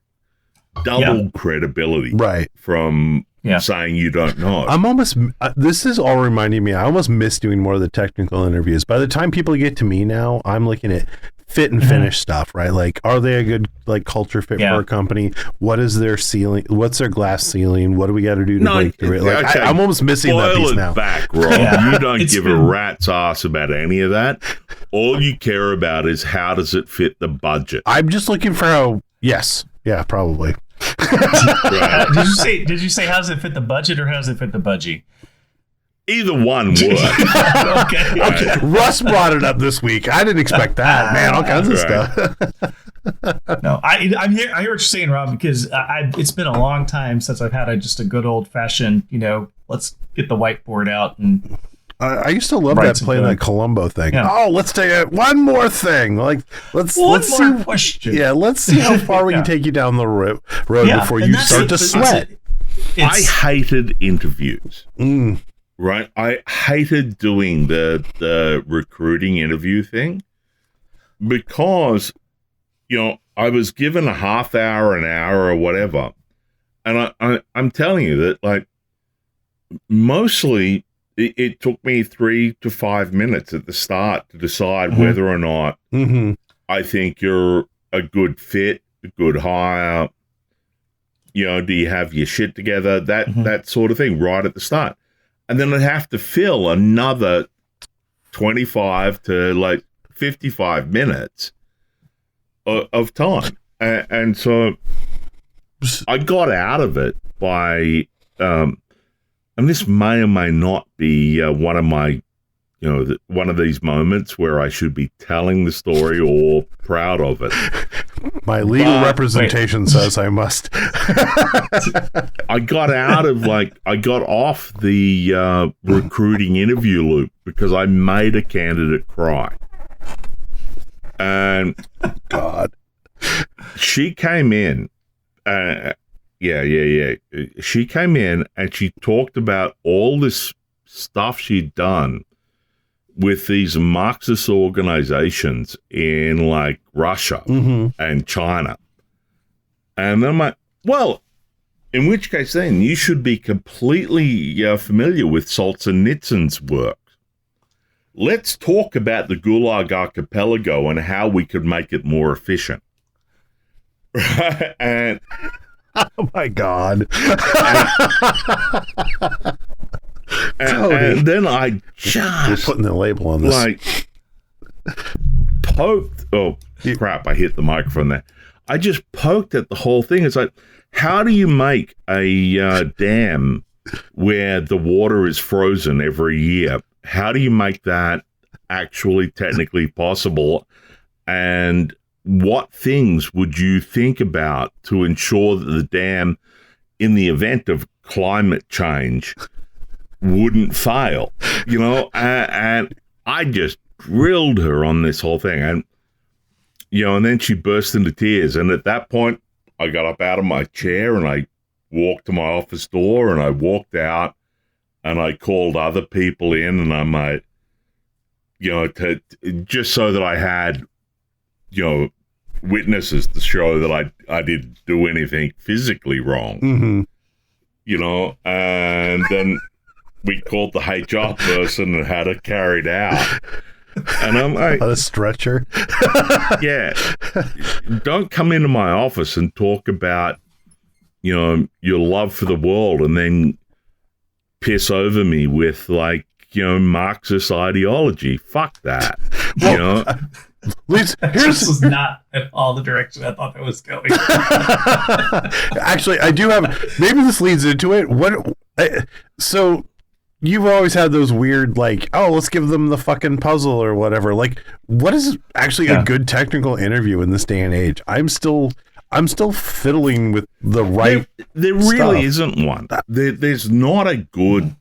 double credibility from saying you don't know. I'm almost, this is all reminding me, I almost miss doing more of the technical interviews. By the time people get to me now, I'm looking at fit and finish stuff, right? Like, are they a good culture fit for a company? What is their ceiling? What's their glass ceiling? What do we got to do to break through it? Like, I'm almost missing that piece now. Back, Rob. You don't give a rat's ass about any of that. All you care about is how does it fit the budget. I'm just looking for how. Yes, yeah, probably. Did you say how does it fit the budget or how does it fit the budgie? Either one works. Okay. Russ brought it up this week. I didn't expect that. Man, all kinds of stuff. No, I hear what you're saying, Rob, because it's been a long time since I've had just a good old fashioned, let's get the whiteboard out and. I used to love that playing that Columbo thing. Yeah. Oh, let's take one more thing. Like let's see. Question. Yeah, let's see how far we can take you down the road before you start to sweat. I hated interviews. right? I hated doing the recruiting interview thing because, I was given a half hour, an hour, or whatever. And I'm telling you that, like, mostly it took me 3 to 5 minutes at the start to decide whether or not I think you're a good fit, a good hire. Do you have your shit together? That sort of thing right at the start. And then I'd have to fill another 25 to like 55 minutes of time. And so I got out of it by, and this may or may not be one of my, one of these moments where I should be telling the story or proud of it. My legal representation says I must. I got off the recruiting interview loop because I made a candidate cry. And God, she came in. She came in and she talked about all this stuff she'd done with these Marxist organizations in like Russia and China. And I'm like, well, in which case then you should be completely familiar with Solzhenitsyn's work. Let's talk about the Gulag Archipelago and how we could make it more efficient. And oh my God. And then I just... You're putting the label on this. Like, poked... Oh, crap, I hit the microphone there. I just poked at the whole thing. It's like, how do you make a dam where the water is frozen every year? How do you make that actually technically possible? And what things would you think about to ensure that the dam, in the event of climate change, wouldn't fail? And I just grilled her on this whole thing. And, and then she burst into tears. And at that point, I got up out of my chair and I walked to my office door and I walked out and I called other people in and I'm like, just so that I had, witnesses to show that I didn't do anything physically wrong, and then we called the HR person and had it carried out. And I'm like, a stretcher. Yeah, don't come into my office and talk about, your love for the world and then piss over me with like, Marxist ideology. Fuck that. Well, This was not at all the direction I thought that was going. Actually, I do have. Maybe this leads into it. So you've always had those weird, like, oh, let's give them the fucking puzzle or whatever. Like, what is actually a good technical interview in this day and age? I'm still fiddling with the right. There really isn't one. There's not a good.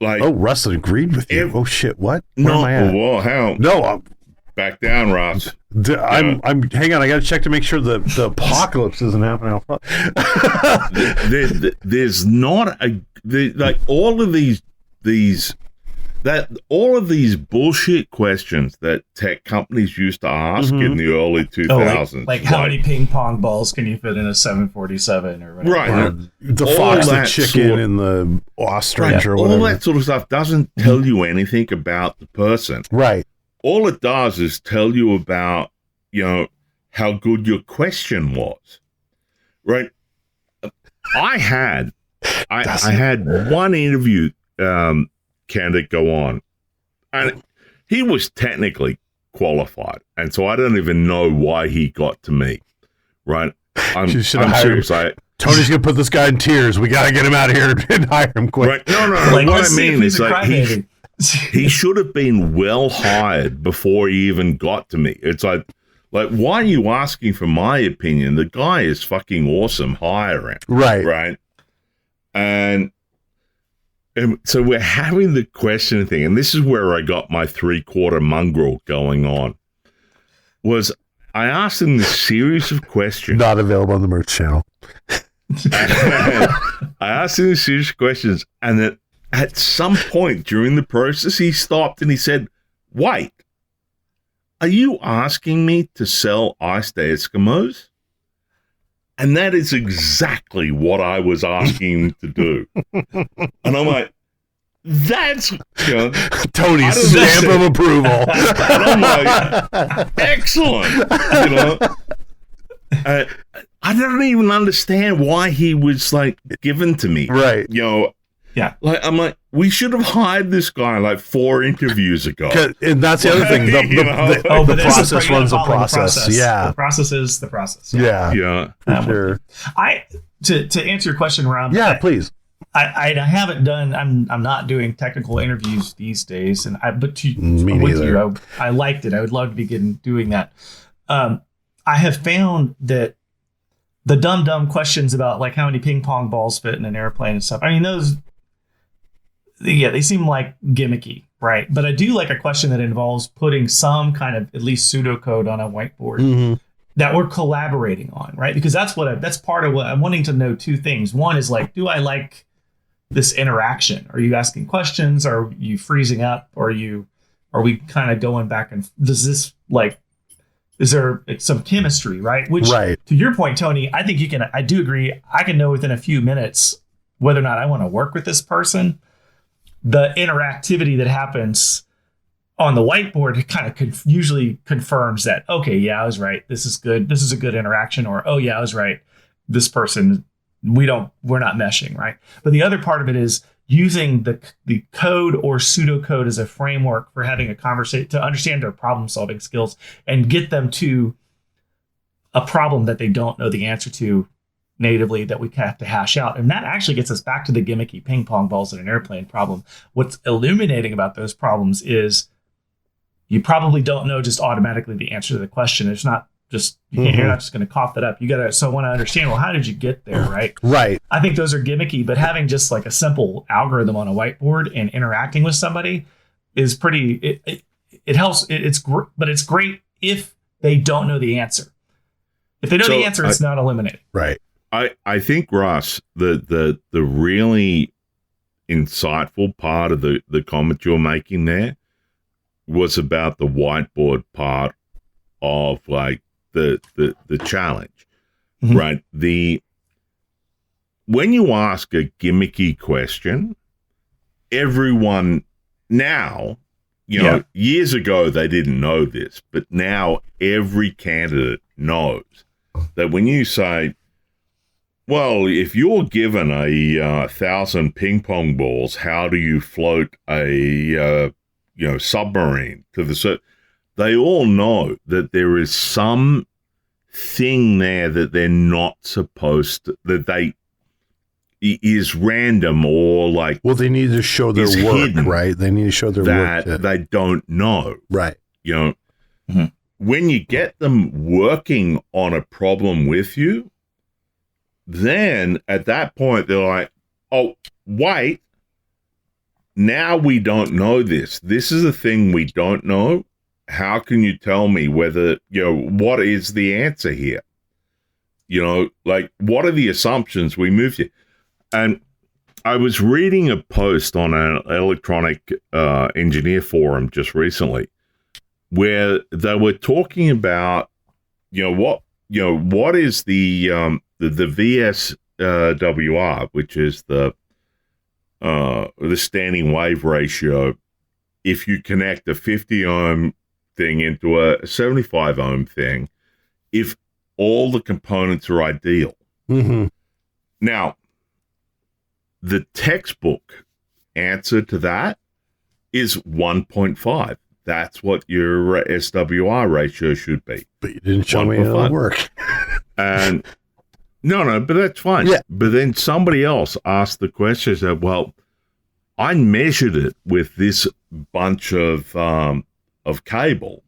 Like, oh, Russ agreed with you. Oh shit! What? Where no, am I at? Well, hell, no. Back down, Ross. I'm hang on, I gotta check to make sure the apocalypse isn't happening out front. There's not like all of these bullshit questions that tech companies used to ask in the early 2000s. Like how many ping pong balls can you fit in a 747 or whatever? Right. The fox, the chicken, and the ostrich or whatever. All that sort of stuff doesn't tell you anything about the person. Right. All it does is tell you about, how good your question was, right? I had one interview candidate go on, and he was technically qualified, and so I don't even know why he got to me, right? I'm serious. Tony's gonna put this guy in tears. We gotta get him out of here and hire him quick. Right? No. Like, what I mean is, like, he he should have been well hired before he even got to me. It's like, why are you asking for my opinion? The guy is fucking awesome. Hire him. Right. And so we're having the question thing, and this is where I got my 3/4 mongrel going on. Was I asked him this series of questions. Not available on the merch channel. I asked him this series of questions, and at some point during the process, he stopped and he said, "Wait, are you asking me to sell iced Eskimos?" And that is exactly what I was asking him to do. And I'm like, that's, Tony's stamp of approval. And I'm like, excellent. I don't even understand why he was like given to me. Right. Yeah. Like, I'm like, we should have hired this guy like 4 interviews ago. And that's the other thing. The process runs a process. Yeah. The process is the process. Yeah. For sure. To answer your question, Rob. Yeah, please. I haven't done. I'm not doing technical interviews these days, and I liked it. I would love to begin doing that. I have found that the dumb questions about like how many ping pong balls fit in an airplane and stuff. I mean, those. Yeah, they seem like gimmicky, right? But I do like a question that involves putting some kind of at least pseudocode on a whiteboard that we're collaborating on, right? Because that's part of what I'm wanting to know. 2 things. One is like, do I like this interaction? Are you asking questions? Are you freezing up? Are we kind of going back and is there some chemistry, right? Which, to your point, Tony, I think I do agree. I can know within a few minutes whether or not I want to work with this person. The interactivity that happens on the whiteboard kind of usually confirms that, okay, yeah, I was right. This is good. This is a good interaction. Or, oh yeah, I was right. This person, we're not meshing, right? But the other part of it is using the code or pseudocode as a framework for having a conversation to understand their problem solving skills and get them to a problem that they don't know the answer to natively that we have to hash out. And that actually gets us back to the gimmicky ping pong balls in an airplane problem. What's illuminating about those problems is you probably don't know just automatically the answer to the question. It's not just, you're not just going to cough that up. You got to, so want to understand, well, how did you get there? Right. Right. I think those are gimmicky, but having just like a simple algorithm on a whiteboard and interacting with somebody is pretty, it helps. But it's great if they don't know the answer. If they know the answer, it's not eliminated. Right. I think, Ross, the really insightful part of the comment you're making there was about the whiteboard part of like the challenge, right? When you ask a gimmicky question, everyone now, years ago they didn't know this, but now every candidate knows that when you say, well, if you're given 1,000 ping pong balls, how do you float a submarine to the they all know that there is some thing there that they're not supposed to, that is random or like. Well, they need to show their work, right? They need to show their work that they don't know, right? When you get them working on a problem with you, then at that point, they're like, oh, wait, now we don't know this. This is a thing we don't know. How can you tell me whether, what is the answer here? Like, what are the assumptions we move to? And I was reading a post on an electronic engineer forum just recently where they were talking about, what is the VSWR, which is the standing wave ratio, if you connect a 50 ohm thing into a 75 ohm thing, if all the components are ideal. Now, the textbook answer to that is 1.5. That's what your SWR ratio should be. But you didn't show me how it work. And no, but that's fine. Yeah. But then somebody else asked the question, said, well, I measured it with this bunch of cable,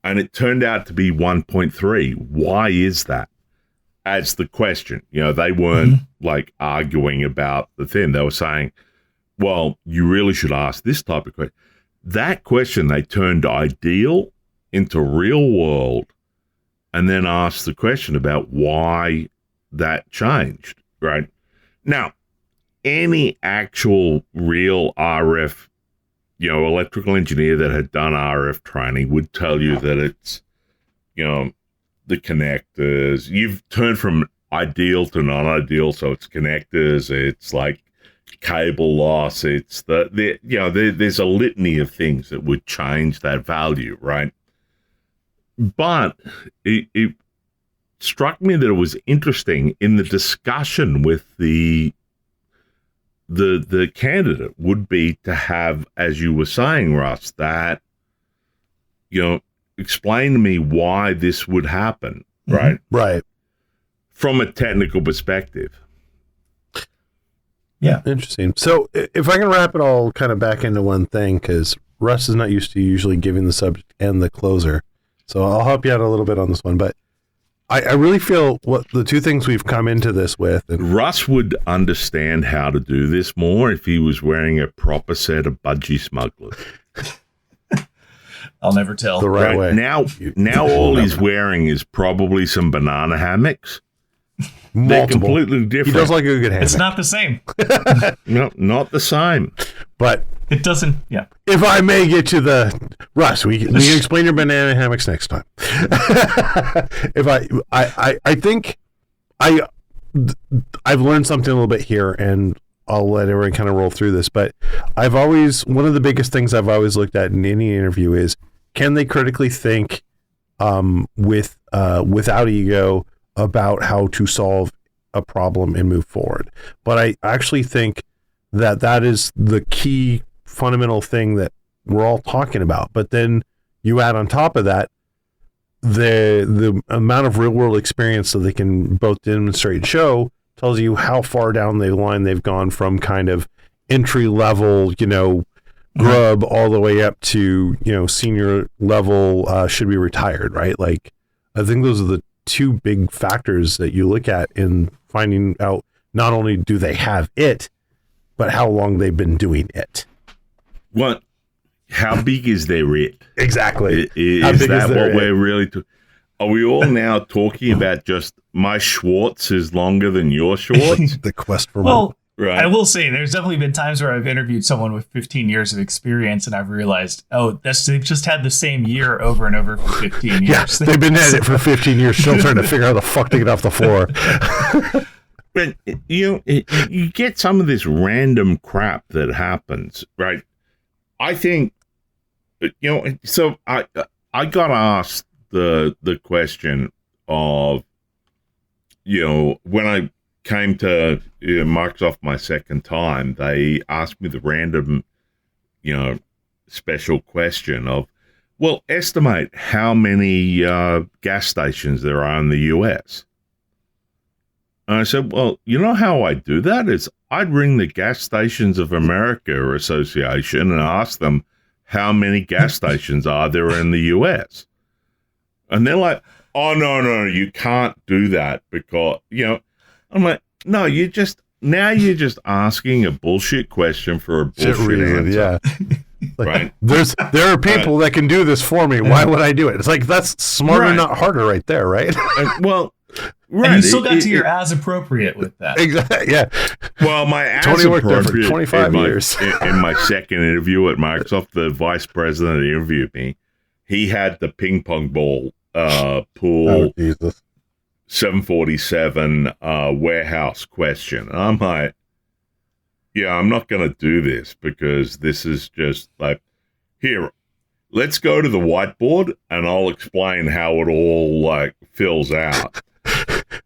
and it turned out to be 1.3. Why is that? As the question. They weren't like arguing about the thing. They were saying, well, you really should ask this type of question. That question, they turned ideal into real world and then asked the question about why that changed, right? Now, any actual real RF, electrical engineer that had done RF training would tell you that it's, the connectors. You've turned from ideal to non-ideal, so it's connectors. It's like cable loss. It's there's a litany of things that would change that value, right? But it struck me that it was interesting in the discussion with the candidate would be to have, as you were saying, Russ, that, explain to me why this would happen, right? Right. From a technical perspective. Yeah. Interesting. So if I can wrap it all kind of back into one thing, because Russ is not used to usually giving the subject and the closer. So I'll help you out a little bit on this one. But I really feel what the two things we've come into this with. And Russ would understand how to do this more if he was wearing a proper set of budgie smugglers. I'll never tell. The right way. Now all he's wearing is probably some banana hammocks. Multiple. They're completely different. He does like a good hammock. It's not the same. No, not the same. But It doesn't. Yeah. if I may get you Russ, we can explain your banana hammocks next time. I think I've learned something a little bit here, and I'll let everyone kind of roll through this. But one of the biggest things I've always looked at in any interview is, can they critically think without ego about how to solve a problem and move forward? But I actually think that is the key fundamental thing that we're all talking about. But then you add on top of that the amount of real world experience that they can both demonstrate and show tells you how far down the line they've gone from kind of entry level, grub all the way up to, senior level, should be retired, right? Like, I think those are the two big factors that you look at in finding out not only do they have it, but how long they've been doing it. What? How big is their it? Exactly. Is that what we're really... Are we all now talking about just my Schwartz is longer than your Schwartz? The quest for Well, Right. I will say there's definitely been times where I've interviewed someone with 15 years of experience and I've realized, they've just had the same year over and over for 15 years. Yeah, they've been at it for 15 years, still trying to figure out how the fuck to get off the floor. But, you get some of this random crap that happens, right? I think, so I got asked the question of, when I came to Microsoft my second time, they asked me the random, special question of, well, estimate how many gas stations there are in the US. And I said, well, you know how I do that is I'd ring the Gas Stations of America Association and ask them how many gas stations are there in the US. And they're like, oh, no, you can't do that because, I'm like, no, you're just asking a bullshit question for a bullshit answer. Yeah. Like, right. There are people that can do this for me. Why would I do it? It's like, that's smarter, not harder right there, right? Well, right. And you still got to your as appropriate with that. Exactly. Yeah. Well, my as Tony worked there for appropriate 25 years. in my second interview at Microsoft, the vice president that interviewed me, he had the ping pong ball pool 747 warehouse question. And I'm like, yeah, I'm not going to do this because this is just like, here, let's go to the whiteboard and I'll explain how it all like fills out.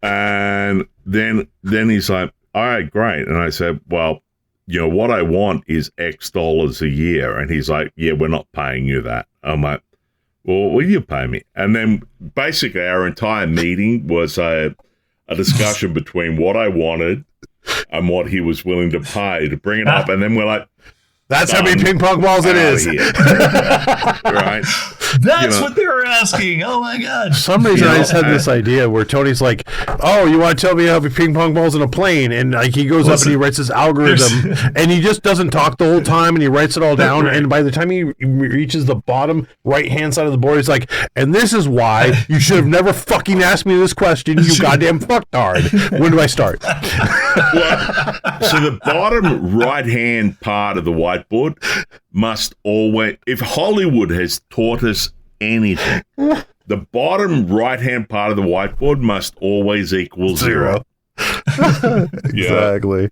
And then he's like, all right, great. And I said, well, what I want is X dollars a year. And he's like, yeah, we're not paying you that. I'm like, well, what will you pay me? And then basically our entire meeting was a discussion between what I wanted and what he was willing to pay to bring it up. And then we're like, that's how many ping pong balls it is. Right. That's what they were asking. Oh my god! For some reason, I just had this idea where Tony's like, "Oh, you want to tell me how to ping pong balls in a plane?" And like he goes up and he writes this algorithm, and he just doesn't talk the whole time, and he writes it all down. Right. And by the time he reaches the bottom right hand side of the board, he's like, "And this is why you should have never fucking asked me this question, you goddamn fucktard." When do I start? Well, so the bottom right hand part of the whiteboard must always, if Hollywood has taught us anything, the bottom right hand part of the whiteboard must always equal zero. Exactly.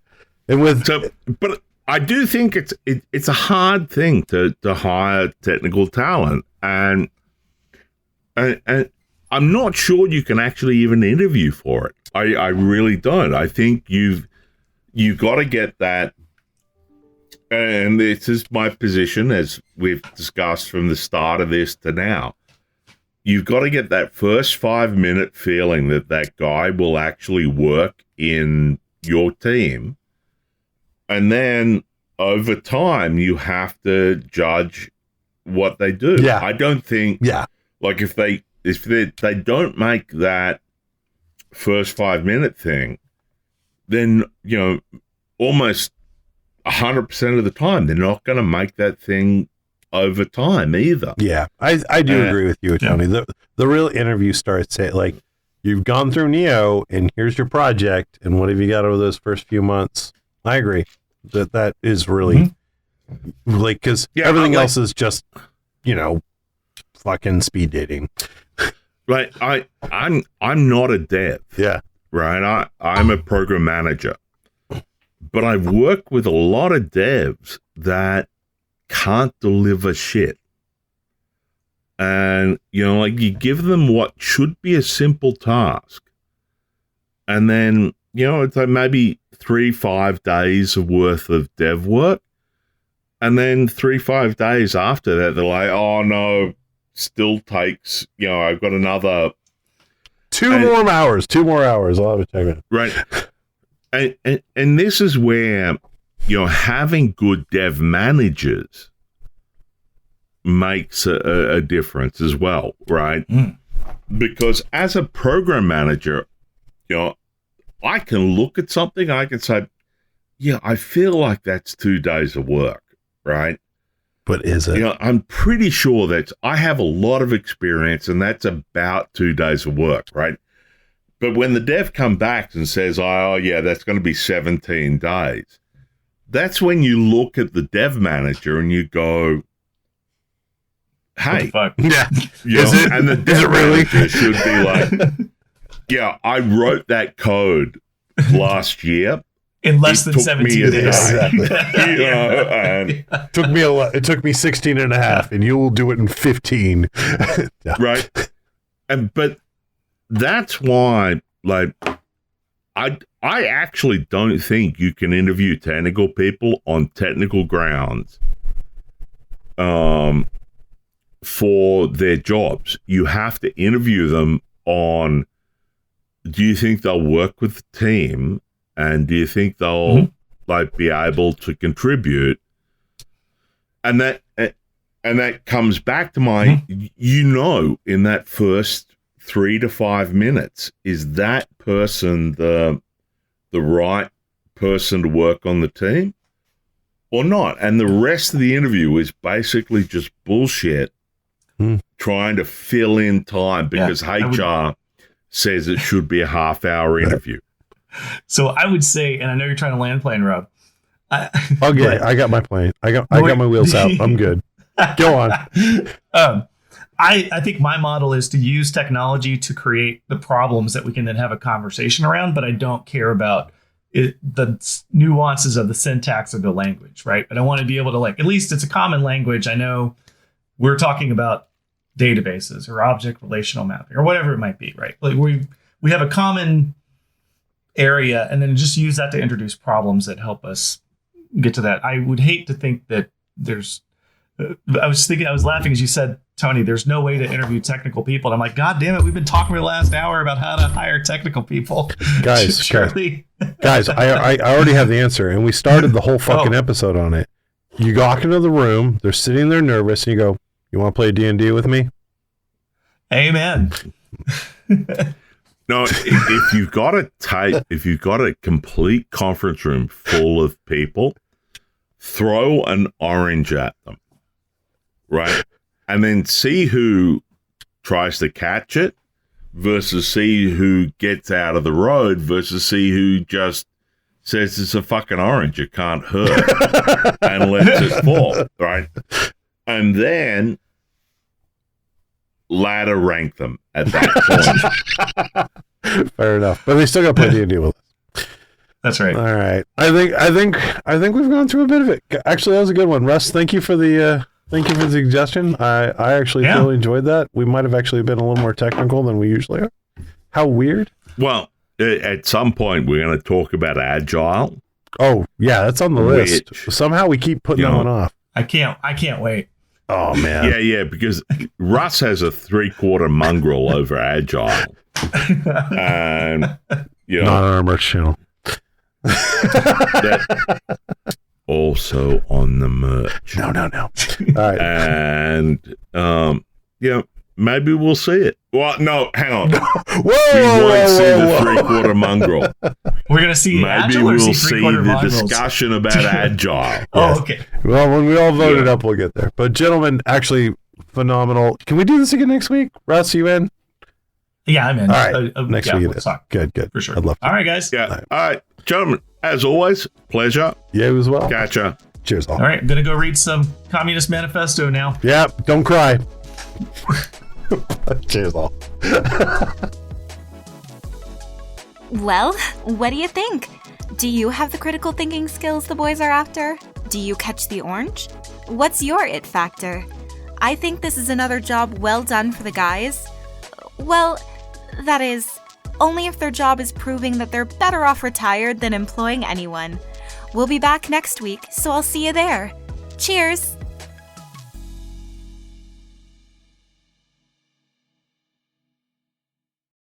And but I do think it's a hard thing to hire technical talent, and I'm not sure you can actually even interview for it. I really don't. I think you've got to get that, and this is my position as we've discussed from the start of this to now. You've got to get that first 5-minute feeling that guy will actually work in your team, and then over time you have to judge what they do. Yeah. I don't think. Yeah. Like if they don't make that first 5-minute thing, then, you know, almost 100% of the time, they're not going to make that thing over time either. Yeah, I do agree with you, Tony. Yeah. The real interview starts at, like, you've gone through Neo, and here's your project, and what have you got over those first few months? I agree. That is really, like, because everything else is just, you know, fucking speed dating. Right, I'm not a dev. Yeah. Right, I'm a program manager, but I've worked with a lot of devs that can't deliver shit. And, you know, like, you give them what should be a simple task, and then, you know, it's like maybe 3-5 days of worth of dev work, and then 3-5 days after that, they're like, oh no, still takes, you know, I've got another 2 more hours. I'll have a check. Right. And this is where, you know, having good dev managers makes a difference as well, right? Because as a program manager, you know, I can look at something and I can say, yeah, I feel like that's 2 days of work, right? But is it? You know, I'm pretty sure that I have a lot of experience, and that's about 2 days of work, right? But when the dev comes back and says, oh, yeah, that's going to be 17 days, that's when you look at the dev manager and you go, hey. Yeah. You know, and the dev manager should be like, yeah, I wrote that code last year. In less than 17 days. Exactly. You know, and it took me 16 and a half, and you'll do it in 15. Right. But that's why, like, I actually don't think you can interview technical people on technical grounds for their jobs. You have to interview them on, do you think they'll work with the team? And do you think they'll like be able to contribute? And that comes back to my, you know, in that first 3 to 5 minutes, is that person the right person to work on the team or not? And the rest of the interview is basically just bullshit, trying to fill in time because HR says it should be a half-hour interview. So I would say, and I know you're trying to land plane, Rob. Okay, I got my plane. I got my wheels out. I'm good. Go on. I think my model is to use technology to create the problems that we can then have a conversation around, but I don't care about the nuances of the syntax of the language, right? But I want to be able to, like, at least it's a common language. I know we're talking about databases or object relational mapping or whatever it might be, right? Like we have a common area, and then just use that to introduce problems that help us get to that. I would hate to think that there's I was laughing as you said, Tony, there's no way to interview technical people. And I'm like, God damn it, we've been talking for the last hour about how to hire technical people. Guys, I already have the answer, and we started the whole fucking episode on it. You walk into the room, they're sitting there nervous, and you go, You want to play D&D with me? Amen. No, if you've got a complete conference room full of people, throw an orange at them, right? And then see who tries to catch it versus see who gets out of the road versus see who just says it's a fucking orange, it can't hurt, and lets it fall, right? And then ladder rank them at that point. Fair enough. But they still got to play D&D with us. That's right. All right. I think we've gone through a bit of it. Actually, that was a good one. Russ, thank you for the suggestion. I actually really enjoyed that. We might have actually been a little more technical than we usually are. How weird. Well, at some point we're going to talk about agile. Oh, yeah, that's on the list. Somehow we keep putting that one off. I can't wait. Oh, man. Yeah, because Russ has a 3/4 mongrel over agile. And, not on our merch channel. Also on the merch. No. All right. And, maybe we'll see it. Well, no, hang on. Whoa, we won't see the 3/4 mongrel. We're going to see maybe agile or we'll see see three-quarter the mongrels? discussion about agile. Oh, okay. Well, when we all vote it up, we'll get there. But gentlemen, actually phenomenal. Can we do this again next week? Russ, you in? Yeah, I'm in. All right. Next week it is. Talk. Good. For sure. I'd love to. All right, guys. Yeah. All right. Gentlemen, as always, pleasure. Yeah, you as well. Gotcha. Cheers, all. All right, I'm going to go read some Communist Manifesto now. Yeah, don't cry. Cheers, all. Well, what do you think? Do you have the critical thinking skills the boys are after? Do you catch the orange? What's your it factor? I think this is another job well done for the guys. Well, that is, only if their job is proving that they're better off retired than employing anyone. We'll be back next week, so I'll see you there. Cheers!